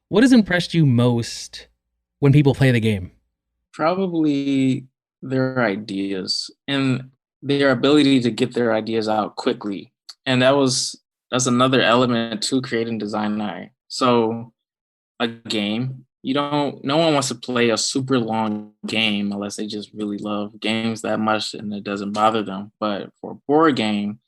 what has impressed you most when people play the game? Probably their ideas and their ability to get their ideas out quickly. And that's another element to creating Design Eye. So a game, no one wants to play a super long game unless they just really love games that much and it doesn't bother them. But for a board game,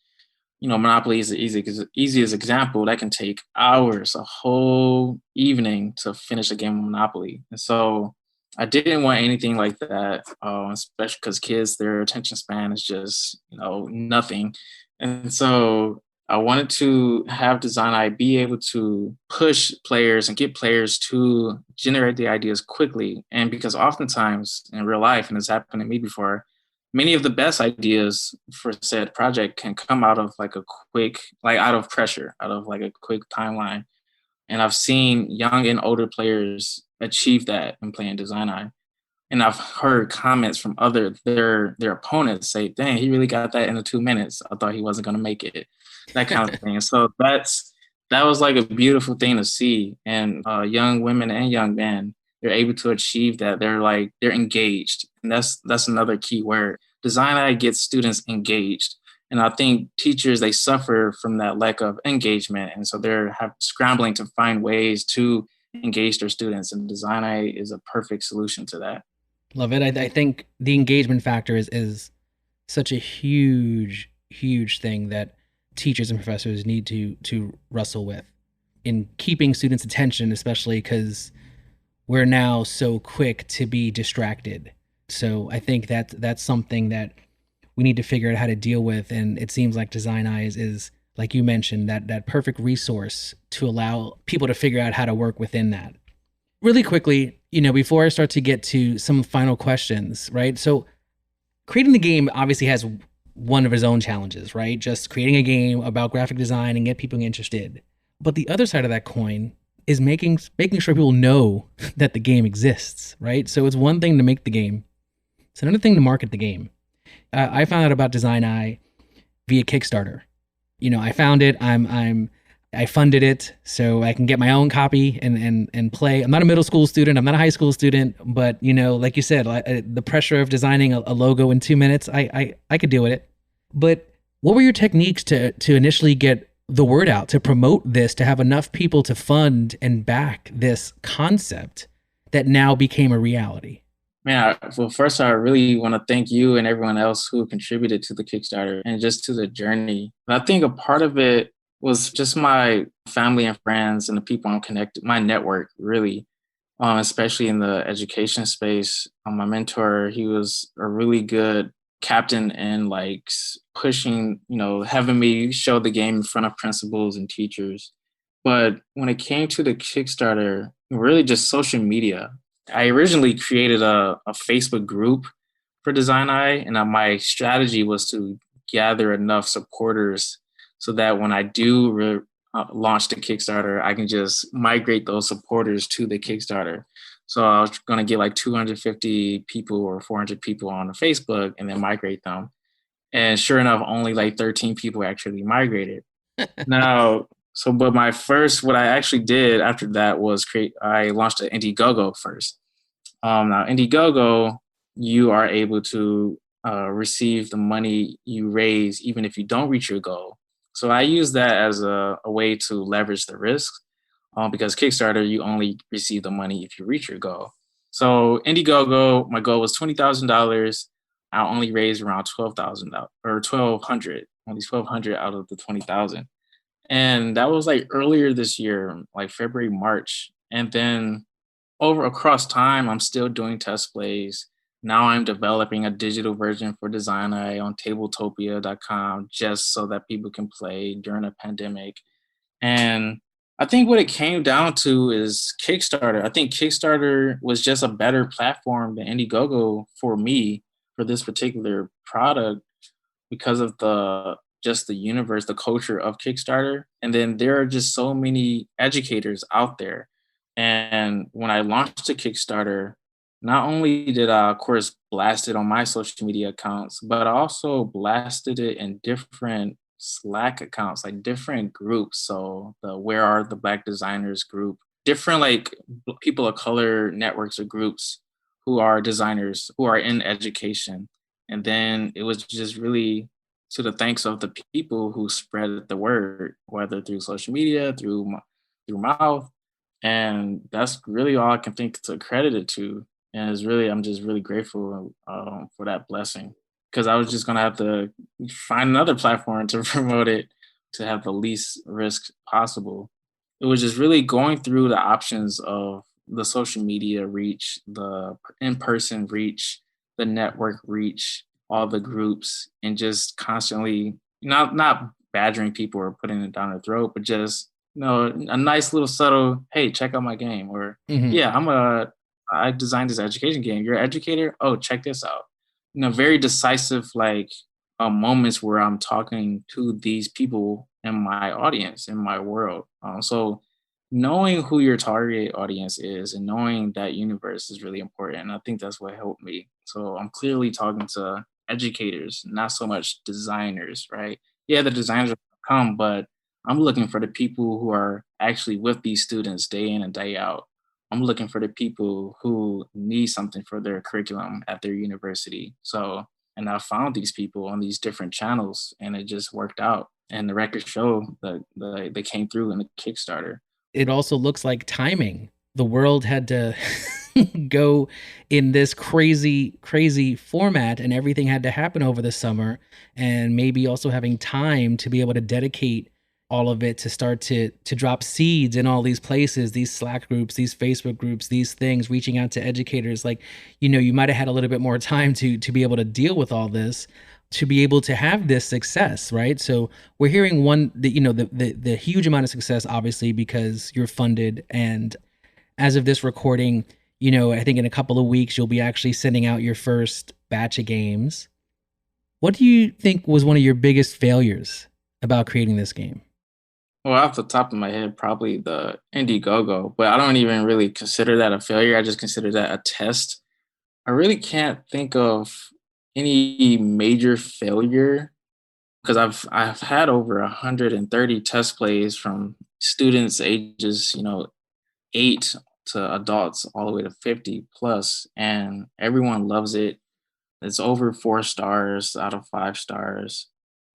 Monopoly is the easiest example. That can take hours, a whole evening to finish a game of Monopoly. And so I didn't want anything like that, especially because kids, their attention span is just, nothing. And so I wanted to have Design Eye be able to push players and get players to generate the ideas quickly. And because oftentimes in real life, and it's happened to me before, many of the best ideas for said project can come out of out of pressure, out of like a quick timeline. And I've seen young and older players achieve that in playing Design Eye. And I've heard comments from their opponents say, dang, he really got that in the 2 minutes. I thought he wasn't going to make it, that kind of thing. And so that was like a beautiful thing to see. And young women and young men, they're able to achieve that. They're engaged. And that's another key word. Design Eye gets students engaged. And I think teachers, they suffer from that lack of engagement. And so they're scrambling to find ways to engage their students. And Design Eye is a perfect solution to that. Love it. I think the engagement factor is such a huge thing that teachers and professors need to wrestle with in keeping students' attention, especially because we're now so quick to be distracted. So I think that that's something that we need to figure out how to deal with. And it seems like Design Eyes is, like you mentioned, that perfect resource to allow people to figure out how to work within that. Really quickly, before I start to get to some final questions, right? So creating the game obviously has one of its own challenges, right? Just creating a game about graphic design and get people interested. But the other side of that coin is making sure people know that the game exists, right? So it's one thing to make the game, it's another thing to market the game. I found out about Design Eye via Kickstarter. I found it. I funded it so I can get my own copy and play. I'm not a middle school student. I'm not a high school student, but like you said, the pressure of designing a logo in 2 minutes, I could deal with it. But what were your techniques to initially get the word out, to promote this, to have enough people to fund and back this concept that now became a reality? Man, well, first, I really want to thank you and everyone else who contributed to the Kickstarter and just to the journey. And I think a part of it was just my family and friends and the people I'm connected, my network, really, especially in the education space. My mentor, he was a really good captain and like pushing, having me show the game in front of principals and teachers. But when it came to the Kickstarter, really just social media, I originally created a Facebook group for Design Eye, and my strategy was to gather enough supporters so that when I do launch the Kickstarter, I can just migrate those supporters to the Kickstarter. So I was going to get like 250 people or 400 people on Facebook and then migrate them. And sure enough, only like 13 people actually migrated. Now, but what I actually did after that was I launched an Indiegogo first. Now, Indiegogo, you are able to receive the money you raise even if you don't reach your goal. So I use that as a way to leverage the risk because Kickstarter, you only receive the money if you reach your goal. So Indiegogo, my goal was $20,000. I only raised around $12,000 or 1,200, only 1,200 out of the 20,000. And that was like earlier this year, like February, March. And then across time, I'm still doing test plays. Now I'm developing a digital version for Design Eye on tabletopia.com just so that people can play during a pandemic. And I think what it came down to is Kickstarter. I think Kickstarter was just a better platform than Indiegogo for me for this particular product because of the universe, the culture of Kickstarter. And then there are just so many educators out there. And when I launched the Kickstarter, not only did I, of course, blast it on my social media accounts, but I also blasted it in different Slack accounts, like different groups. So the Where Are the Black Designers group, different like people of color networks or groups who are designers, who are in education. And then it was just really to the thanks of the people who spread the word, whether through social media, through mouth, and that's really all I can think to credit it to. And I'm just really grateful for that blessing because I was just gonna have to find another platform to promote it to have the least risk possible. It was just really going through the options of the social media reach, the in-person reach, the network reach, all the groups, and just constantly not badgering people or putting it down their throat, but just a nice little subtle, hey, check out my game, or Mm-hmm. yeah, I designed this education game. You're an educator? Oh, check this out. Very decisive like moments where I'm talking to these people in my audience, in my world. So knowing who your target audience is and knowing that universe is really important. And I think that's what helped me. So I'm clearly talking to educators, not so much designers, right? Yeah, the designers will come, but I'm looking for the people who are actually with these students day in and day out. I'm looking for the people who need something for their curriculum at their university. So, and I found these people on these different channels and it just worked out. And the records show that they came through in the Kickstarter. It also looks like timing the world had to go in this crazy format, and everything had to happen over the summer, and maybe also having time to be able to dedicate all of it to start to drop seeds in all these places, these Slack groups, these Facebook groups, these things, reaching out to educators. Like, you might have had a little bit more time to be able to deal with all this, to be able to have this success, right? So we're hearing the huge amount of success, obviously, because you're funded. And as of this recording, I think in a couple of weeks you'll be actually sending out your first batch of games. What do you think was one of your biggest failures about creating this game? Well, off the top of my head, probably the Indiegogo, but I don't even really consider that a failure. I just consider that a test. I really can't think of any major failure because I've had over 130 test plays from students ages, 8 to adults all the way to 50 plus, and everyone loves it. It's over 4 stars out of 5 stars.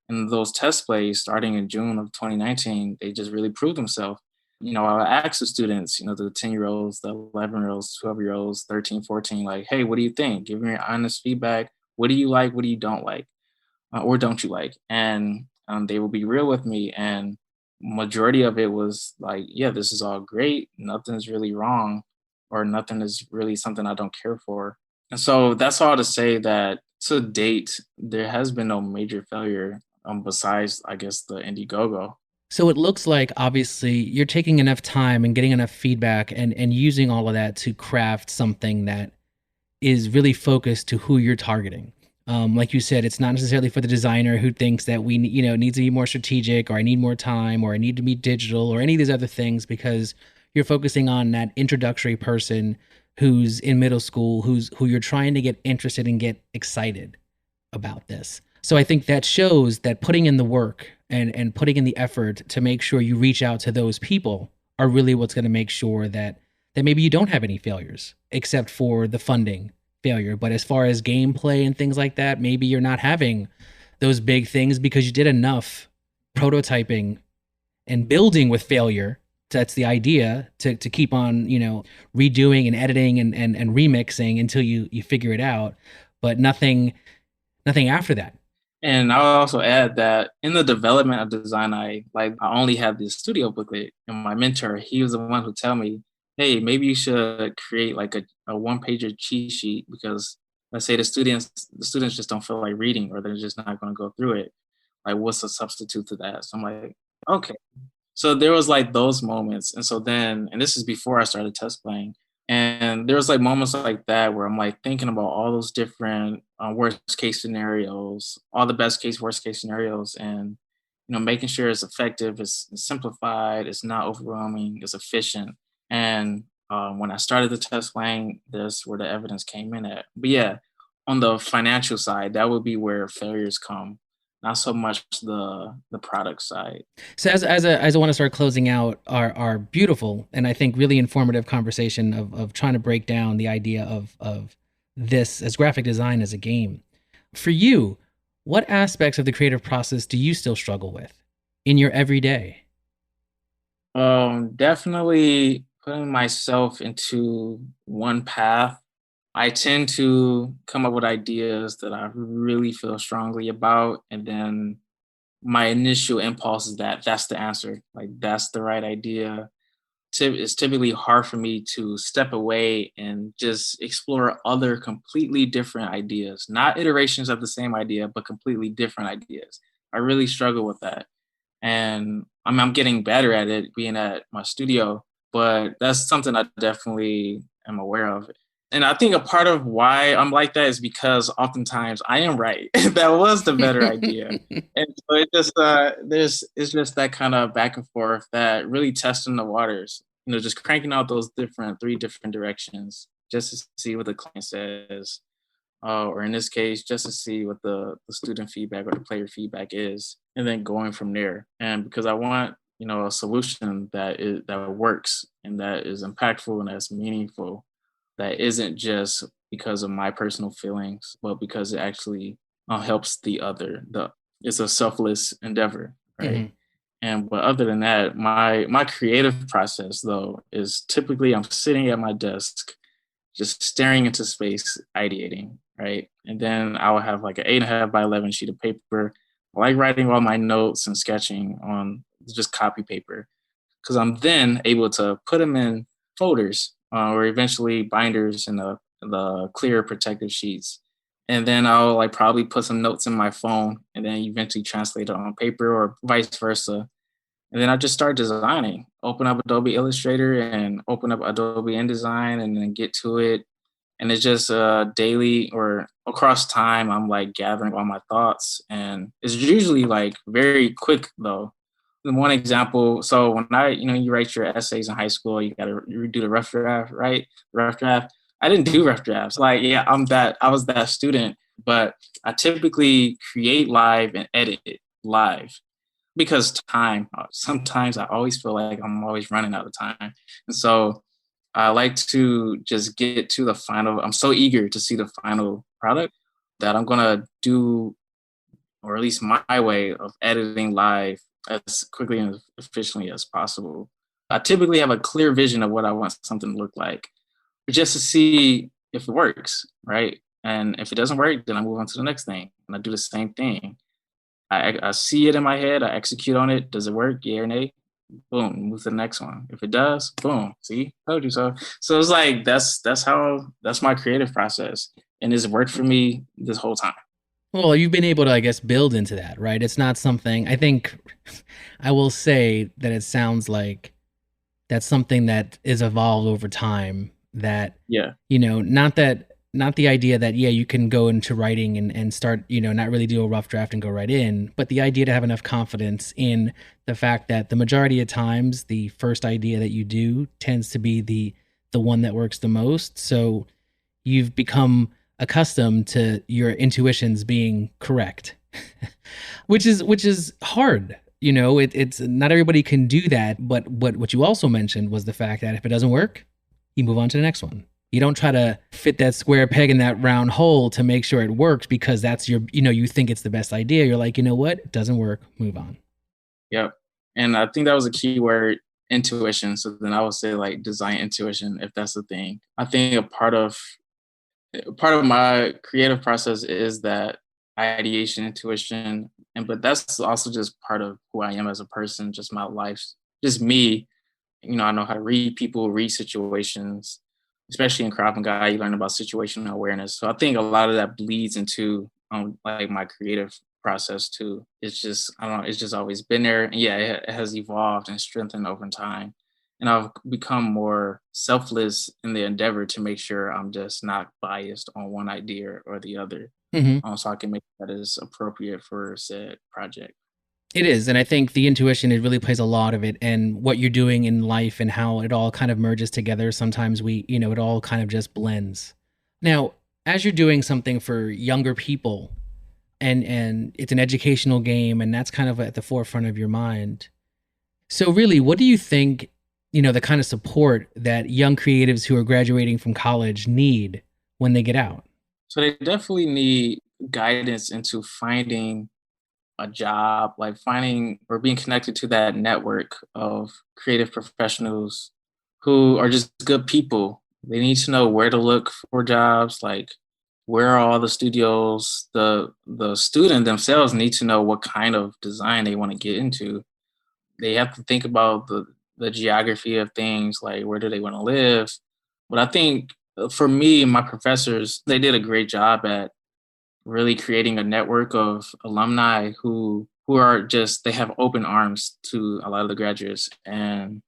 And those test plays starting in June of 2019, they just really proved themselves. I asked the students, the 10-year-olds, the 11-year-olds, 12-year-olds, 13, 14, like, hey, what do you think? Give me your honest feedback. What do you like? What do you don't like? Or don't you like? And they will be real with me. And majority of it was like, yeah, this is all great. Nothing's really wrong, or nothing is really something I don't care for. And so that's all to say that to date, there has been no major failure besides, I guess, the Indiegogo. So it looks like obviously you're taking enough time and getting enough feedback and using all of that to craft something that is really focused to who you're targeting. Like you said, it's not necessarily for the designer who thinks that needs to be more strategic, or I need more time, or I need to be digital, or any of these other things, because you're focusing on that introductory person who's in middle school, who you're trying to get interested and get excited about this. So I think that shows that putting in the work and putting in the effort to make sure you reach out to those people are really what's going to make sure that maybe you don't have any failures, except for the funding failure. But as far as gameplay and things like that, maybe you're not having those big things because you did enough prototyping and building with failure. That's the idea, to keep on, redoing and editing and remixing until you figure it out. But nothing after that. And I'll also add that in the development of design, I only had this studio booklet, and my mentor, he was the one who tell me, hey, maybe you should create like a one-pager cheat sheet, because let's say the students just don't feel like reading, or they're just not going to go through it. Like, what's a substitute to that? So I'm like, okay. So there was like those moments. And so then, and this is before I started test playing. And there was like moments like that where I'm like thinking about all those different worst case scenarios, all the best case, worst case scenarios, and making sure it's effective, it's simplified, it's not overwhelming, it's efficient. And when I started the test playing, that's where the evidence came in at. But yeah, on the financial side, that would be where failures come, not so much the product side. So as I want to start closing out our beautiful and I think really informative conversation of trying to break down the idea of this as graphic design as a game. For you, what aspects of the creative process do you still struggle with in your everyday? Definitely putting myself into one path. I tend to come up with ideas that I really feel strongly about, and then my initial impulse is that that's the answer. Like, that's the right idea. It's typically hard for me to step away and just explore other completely different ideas, not iterations of the same idea, but completely different ideas. I really struggle with that. And I'm getting better at it being at my studio, but that's something I definitely am aware of. And I think a part of why I'm like that is because oftentimes I am right. That was the better idea. And so it's just that kind of back and forth that really testing the waters, just cranking out those three different directions just to see what the client says, or in this case, just to see what the student feedback or the player feedback is, and then going from there. And because I want, a solution that works and that is impactful and that's meaningful, that isn't just because of my personal feelings, but because it actually helps the other. It's a selfless endeavor, right? Mhm. But other than that, my creative process though is typically I'm sitting at my desk, just staring into space, ideating, right? And then I will have like an 8.5 by 11 sheet of paper. I like writing all my notes and sketching on just copy paper because I'm then able to put them in folders or eventually binders in the clear protective sheets. And then I'll like probably put some notes in my phone and then eventually translate it on paper or vice versa. And then I just start designing, open up Adobe Illustrator and open up Adobe InDesign and then get to it. And it's just daily or across time, I'm like gathering all my thoughts. And it's usually like very quick though. The one example, so when you write your essays in high school, you do the rough draft, right? Rough draft. I didn't do rough drafts. Like, yeah, I was that student, but I typically create live and edit it live because time, sometimes I always feel like I'm always running out of time. And so I like to just get to the final. I'm so eager to see the final product that I'm going to do, or at least my way of editing live as quickly and efficiently as possible. I typically have a clear vision of what I want something to look like, just to see if it works, right? And if it doesn't work, then I move on to the next thing. And I do the same thing. I see it in my head. I execute on it. Does it work? Yeah or nay? Boom, move to the next one. If it does, boom. See, told you so. So it's like that's my creative process, and it's worked for me this whole time. Well, you've been able to, I guess, build into that, right? It's not something, I think, I will say that it sounds like that's something that is evolved over time. That, Yeah, not the idea that, yeah, you can go into writing and start, not really do a rough draft and go right in, but the idea to have enough confidence in the fact that the majority of times the first idea that you do tends to be the one that works the most. So you've become accustomed to your intuitions being correct, which is hard. It's not everybody can do that. But what you also mentioned was the fact that if it doesn't work, you move on to the next one. You don't try to fit that square peg in that round hole to make sure it works because that's you think it's the best idea. You're like, you know what? It doesn't work. Move on. yep. And I think that was a key word, intuition. So then I would say like design intuition, if that's the thing. I think a part of my creative process is that ideation, intuition, but that's also just part of who I am as a person, just my life, just me. I know how to read people, read situations, especially in Krav Maga. You learn about situational awareness. So I think a lot of that bleeds into like my creative process too. It's just I don't know. It's just always been there, and yeah, it has evolved and strengthened over time. And I've become more selfless in the endeavor to make sure I'm just not biased on one idea or the other, Mm-hmm. so I can make that as appropriate for said project. It is. And I think the intuition, it really plays a lot of it, and what you're doing in life and how it all kind of merges together. Sometimes it all kind of just blends. Now, as you're doing something for younger people and it's an educational game and that's kind of at the forefront of your mind. So really, what do you think, the kind of support that young creatives who are graduating from college need when they get out? So they definitely need guidance into finding a job, like finding or being connected to that network of creative professionals who are just good people. They need to know where to look for jobs, like where are all the studios. The student themselves need to know what kind of design they want to get into. They have to think about the geography of things, like where do they want to live. But I think for me, my professors, they did a great job at really creating a network of alumni who are just they have open arms to a lot of the graduates, and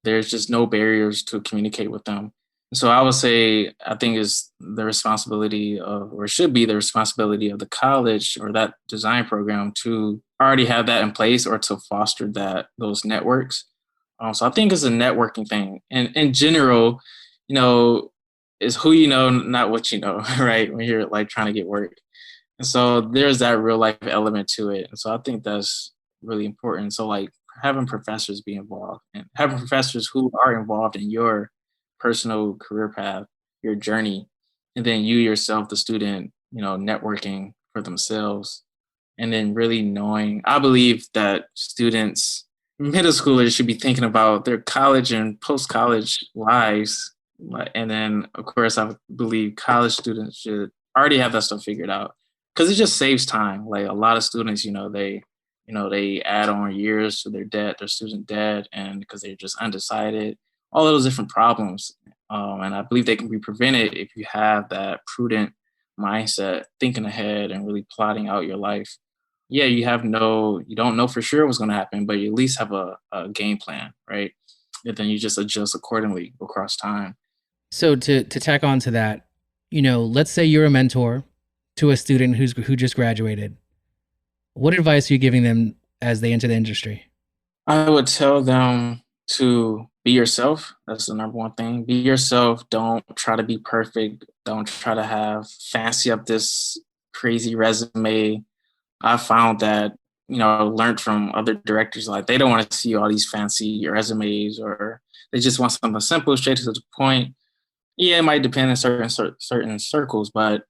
there's just no barriers to communicate with them. So I would say I think is the responsibility of, or should be the responsibility of the college or that design program to already have that in place or to foster those networks. So I think it's a networking thing, and in general, you know, is who you know, not what you know, right? When you're like trying to get work. And so there's that real life element to it. And so I think that's really important. So like having professors be involved and having professors who are involved in your personal career path, your journey, and then you yourself, the student, networking for themselves. And then really knowing, I believe that students middle schoolers should be thinking about their college and post-college lives. And then, of course, I believe college students should already have that stuff figured out because it just saves time. Like a lot of students, they add on years to their debt, their student debt, and because they're just undecided, all those different problems. And I believe they can be prevented if you have that prudent mindset, thinking ahead and really plotting out your life. Yeah, you don't know for sure what's going to happen, but you at least have a game plan, right? And then you just adjust accordingly across time. So to tack on to that, let's say you're a mentor to a student who just graduated. What advice are you giving them as they enter the industry? I would tell them to be yourself. That's the number one thing. Be yourself. Don't try to be perfect. Don't try to have fancy up this crazy resume. I found that, learned from other directors, like they don't want to see all these fancy resumes, or they just want something simple, straight to the point. Yeah, it might depend in certain circles, but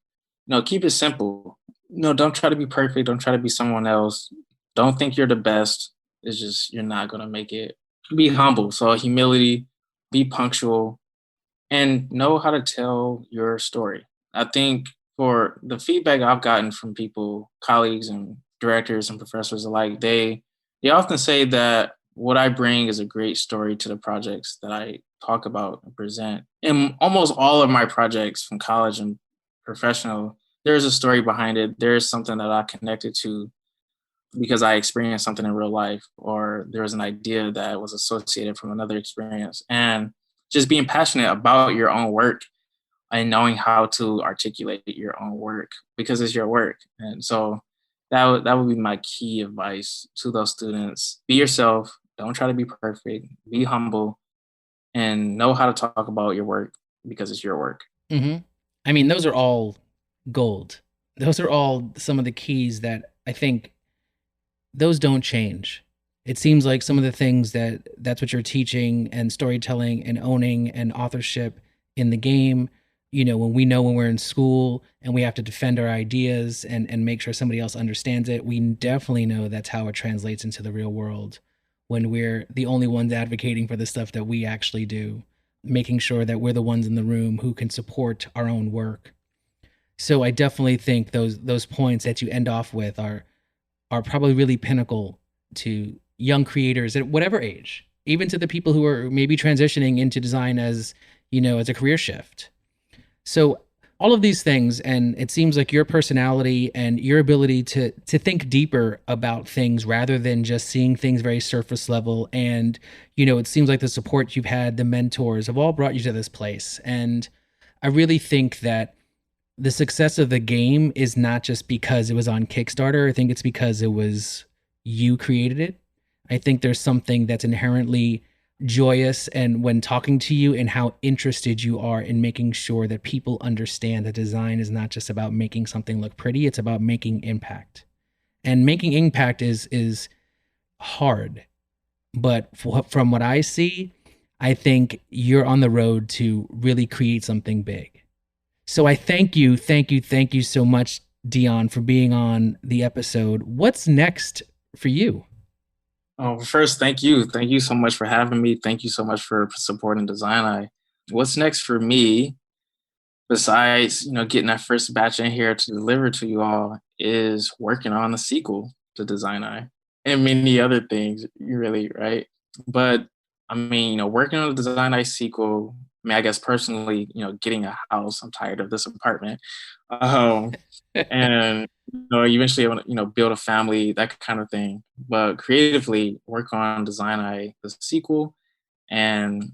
keep it simple. Don't try to be perfect. Don't try to be someone else. Don't think you're the best. It's just you're not gonna make it. Be humble. So humility, be punctual, and know how to tell your story. I think for the feedback I've gotten from people, colleagues and directors and professors alike, they often say that what I bring is a great story to the projects that I talk about and present. In almost all of my projects from college and professional, there's a story behind it. There's something that I connected to because I experienced something in real life, or there was an idea that was associated from another experience. And just being passionate about your own work and knowing how to articulate your own work because it's your work. And so that would be my key advice to those students. Be yourself. Don't try to be perfect. Be humble and know how to talk about your work because it's your work. Mm-hmm. I mean, those are all gold. Those are all some of the keys that I think those don't change. It seems like some of the things that's what you're teaching and storytelling and owning and authorship in the game. When we're in school and we have to defend our ideas and make sure somebody else understands it, we definitely know that's how it translates into the real world when we're the only ones advocating for the stuff that we actually do, making sure that we're the ones in the room who can support our own work. So I definitely think those points that you end off with are probably really pinnacle to young creators at whatever age, even to the people who are maybe transitioning into design as a career shift. So all of these things, and it seems like your personality and your ability to think deeper about things rather than just seeing things very surface level. And it seems like the support you've had, the mentors, have all brought you to this place. And I really think that the success of the game is not just because it was on Kickstarter. I think it's because it was you created it. I think there's something that's inherently joyous and when talking to you and how interested you are in making sure that people understand that design is not just about making something look pretty, it's about making impact. And making impact is hard. But from what I see, I think you're on the road to really create something big. So I thank you so much, Deon, for being on the episode. What's next for you? Oh, first, thank you. Thank you so much for having me. Thank you so much for supporting Design Eye. What's next for me, besides, getting that first batch in here to deliver to you all, is working on a sequel to Design Eye and many other things, really, right? But I mean, working on a Design Eye sequel, I mean, I guess personally, getting a house, I'm tired of this apartment. Um, and eventually I want to build a family, that kind of thing. But creatively work on Design Eye, the sequel, and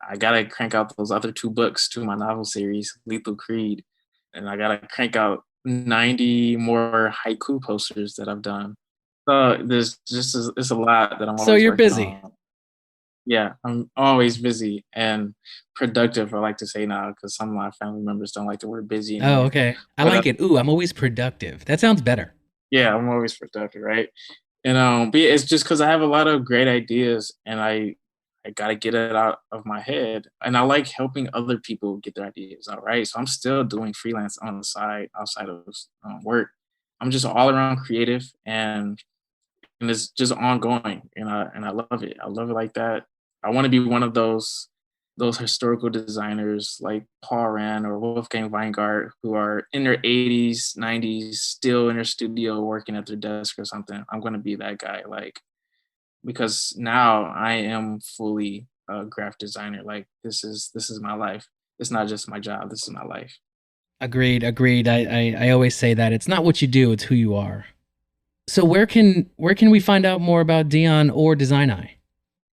I gotta crank out those other two books to my novel series, Lethal Creed, and I gotta crank out 90 more haiku posters that I've done. So there's just it's a lot that I'm So always you're working busy. on. Yeah, I'm always busy and productive, I like to say now, because some of my family members don't like the word busy Oh, anymore. okay. I But like it. Ooh, I'm always productive. That sounds better. yeah, I'm always productive, right? And but yeah, it's just because I have a lot of great ideas, and I gotta get it out of my head, and I like helping other people get their ideas out, right? So I'm still doing freelance on the side outside of work. I'm just all around creative, and and it's just ongoing, and I love it. I love it like that. I want to be one of those historical designers like Paul Rand or Wolfgang Weingart who are in their 80s, 90s, still in their studio working at their desk or something. I'm going to be that guy, like, because now I am fully a graphic designer. Like, this is my life. It's not just my job. This is my life. Agreed. I always say that it's not what you do, it's who you are. So where can we find out more about Deon or Design Eye?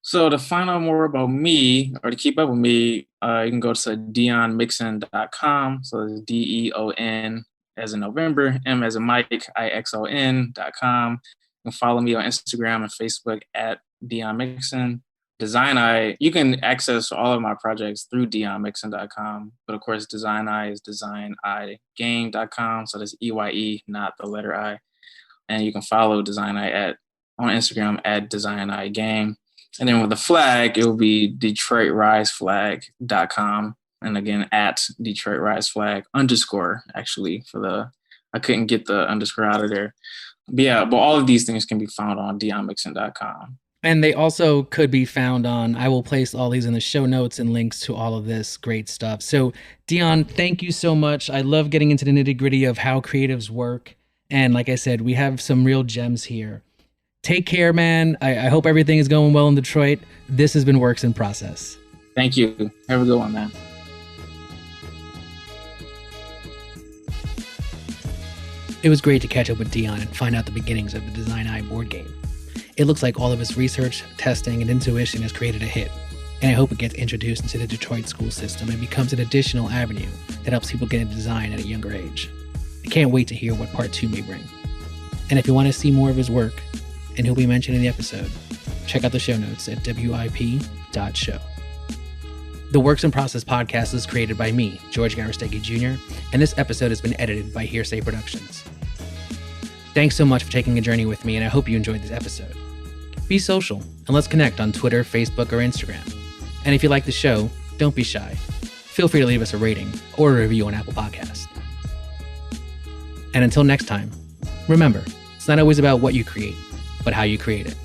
So to find out more about me or to keep up with me, you can go to deonmixon.com. So it's DEON as in November, M as in Mike, IXON.com. You can follow me on Instagram and Facebook at Deon Mixon. Design Eye, you can access all of my projects through deonmixon.com. But of course, Design Eye is designeigame.com. So that's EYE, not the letter I. And you can follow Design Eye on Instagram at Design Eye Game. And then with the flag, it will be DetroitRiseFlag.com. And again, at DetroitRiseFlag _ actually, I couldn't get the underscore out of there. But yeah, but all of these things can be found on DeonMixon.com. And they also could be found on, I will place all these in the show notes and links to all of this great stuff. So Deon, thank you so much. I love getting into the nitty gritty of how creatives work. And like I said, we have some real gems here. Take care, man. I hope everything is going well in Detroit. This has been Works in Process. Thank you. Have a good one, man. It was great to catch up with Deon and find out the beginnings of the Design Eye board game. It looks like all of his research, testing, and intuition has created a hit, and I hope it gets introduced into the Detroit school system and becomes an additional avenue that helps people get into design at a younger age. I can't wait to hear what part 2 may bring. And if you want to see more of his work, and he'll be mentioned in the episode, check out the show notes at wip.show. The Works in Process podcast is created by me, George Garostegui Jr., and this episode has been edited by Hearsay Productions. Thanks so much for taking a journey with me, and I hope you enjoyed this episode. Be social, and let's connect on Twitter, Facebook, or Instagram. And if you like the show, don't be shy. Feel free to leave us a rating or a review on Apple Podcasts. And until next time, remember, it's not always about what you create, but how you create it.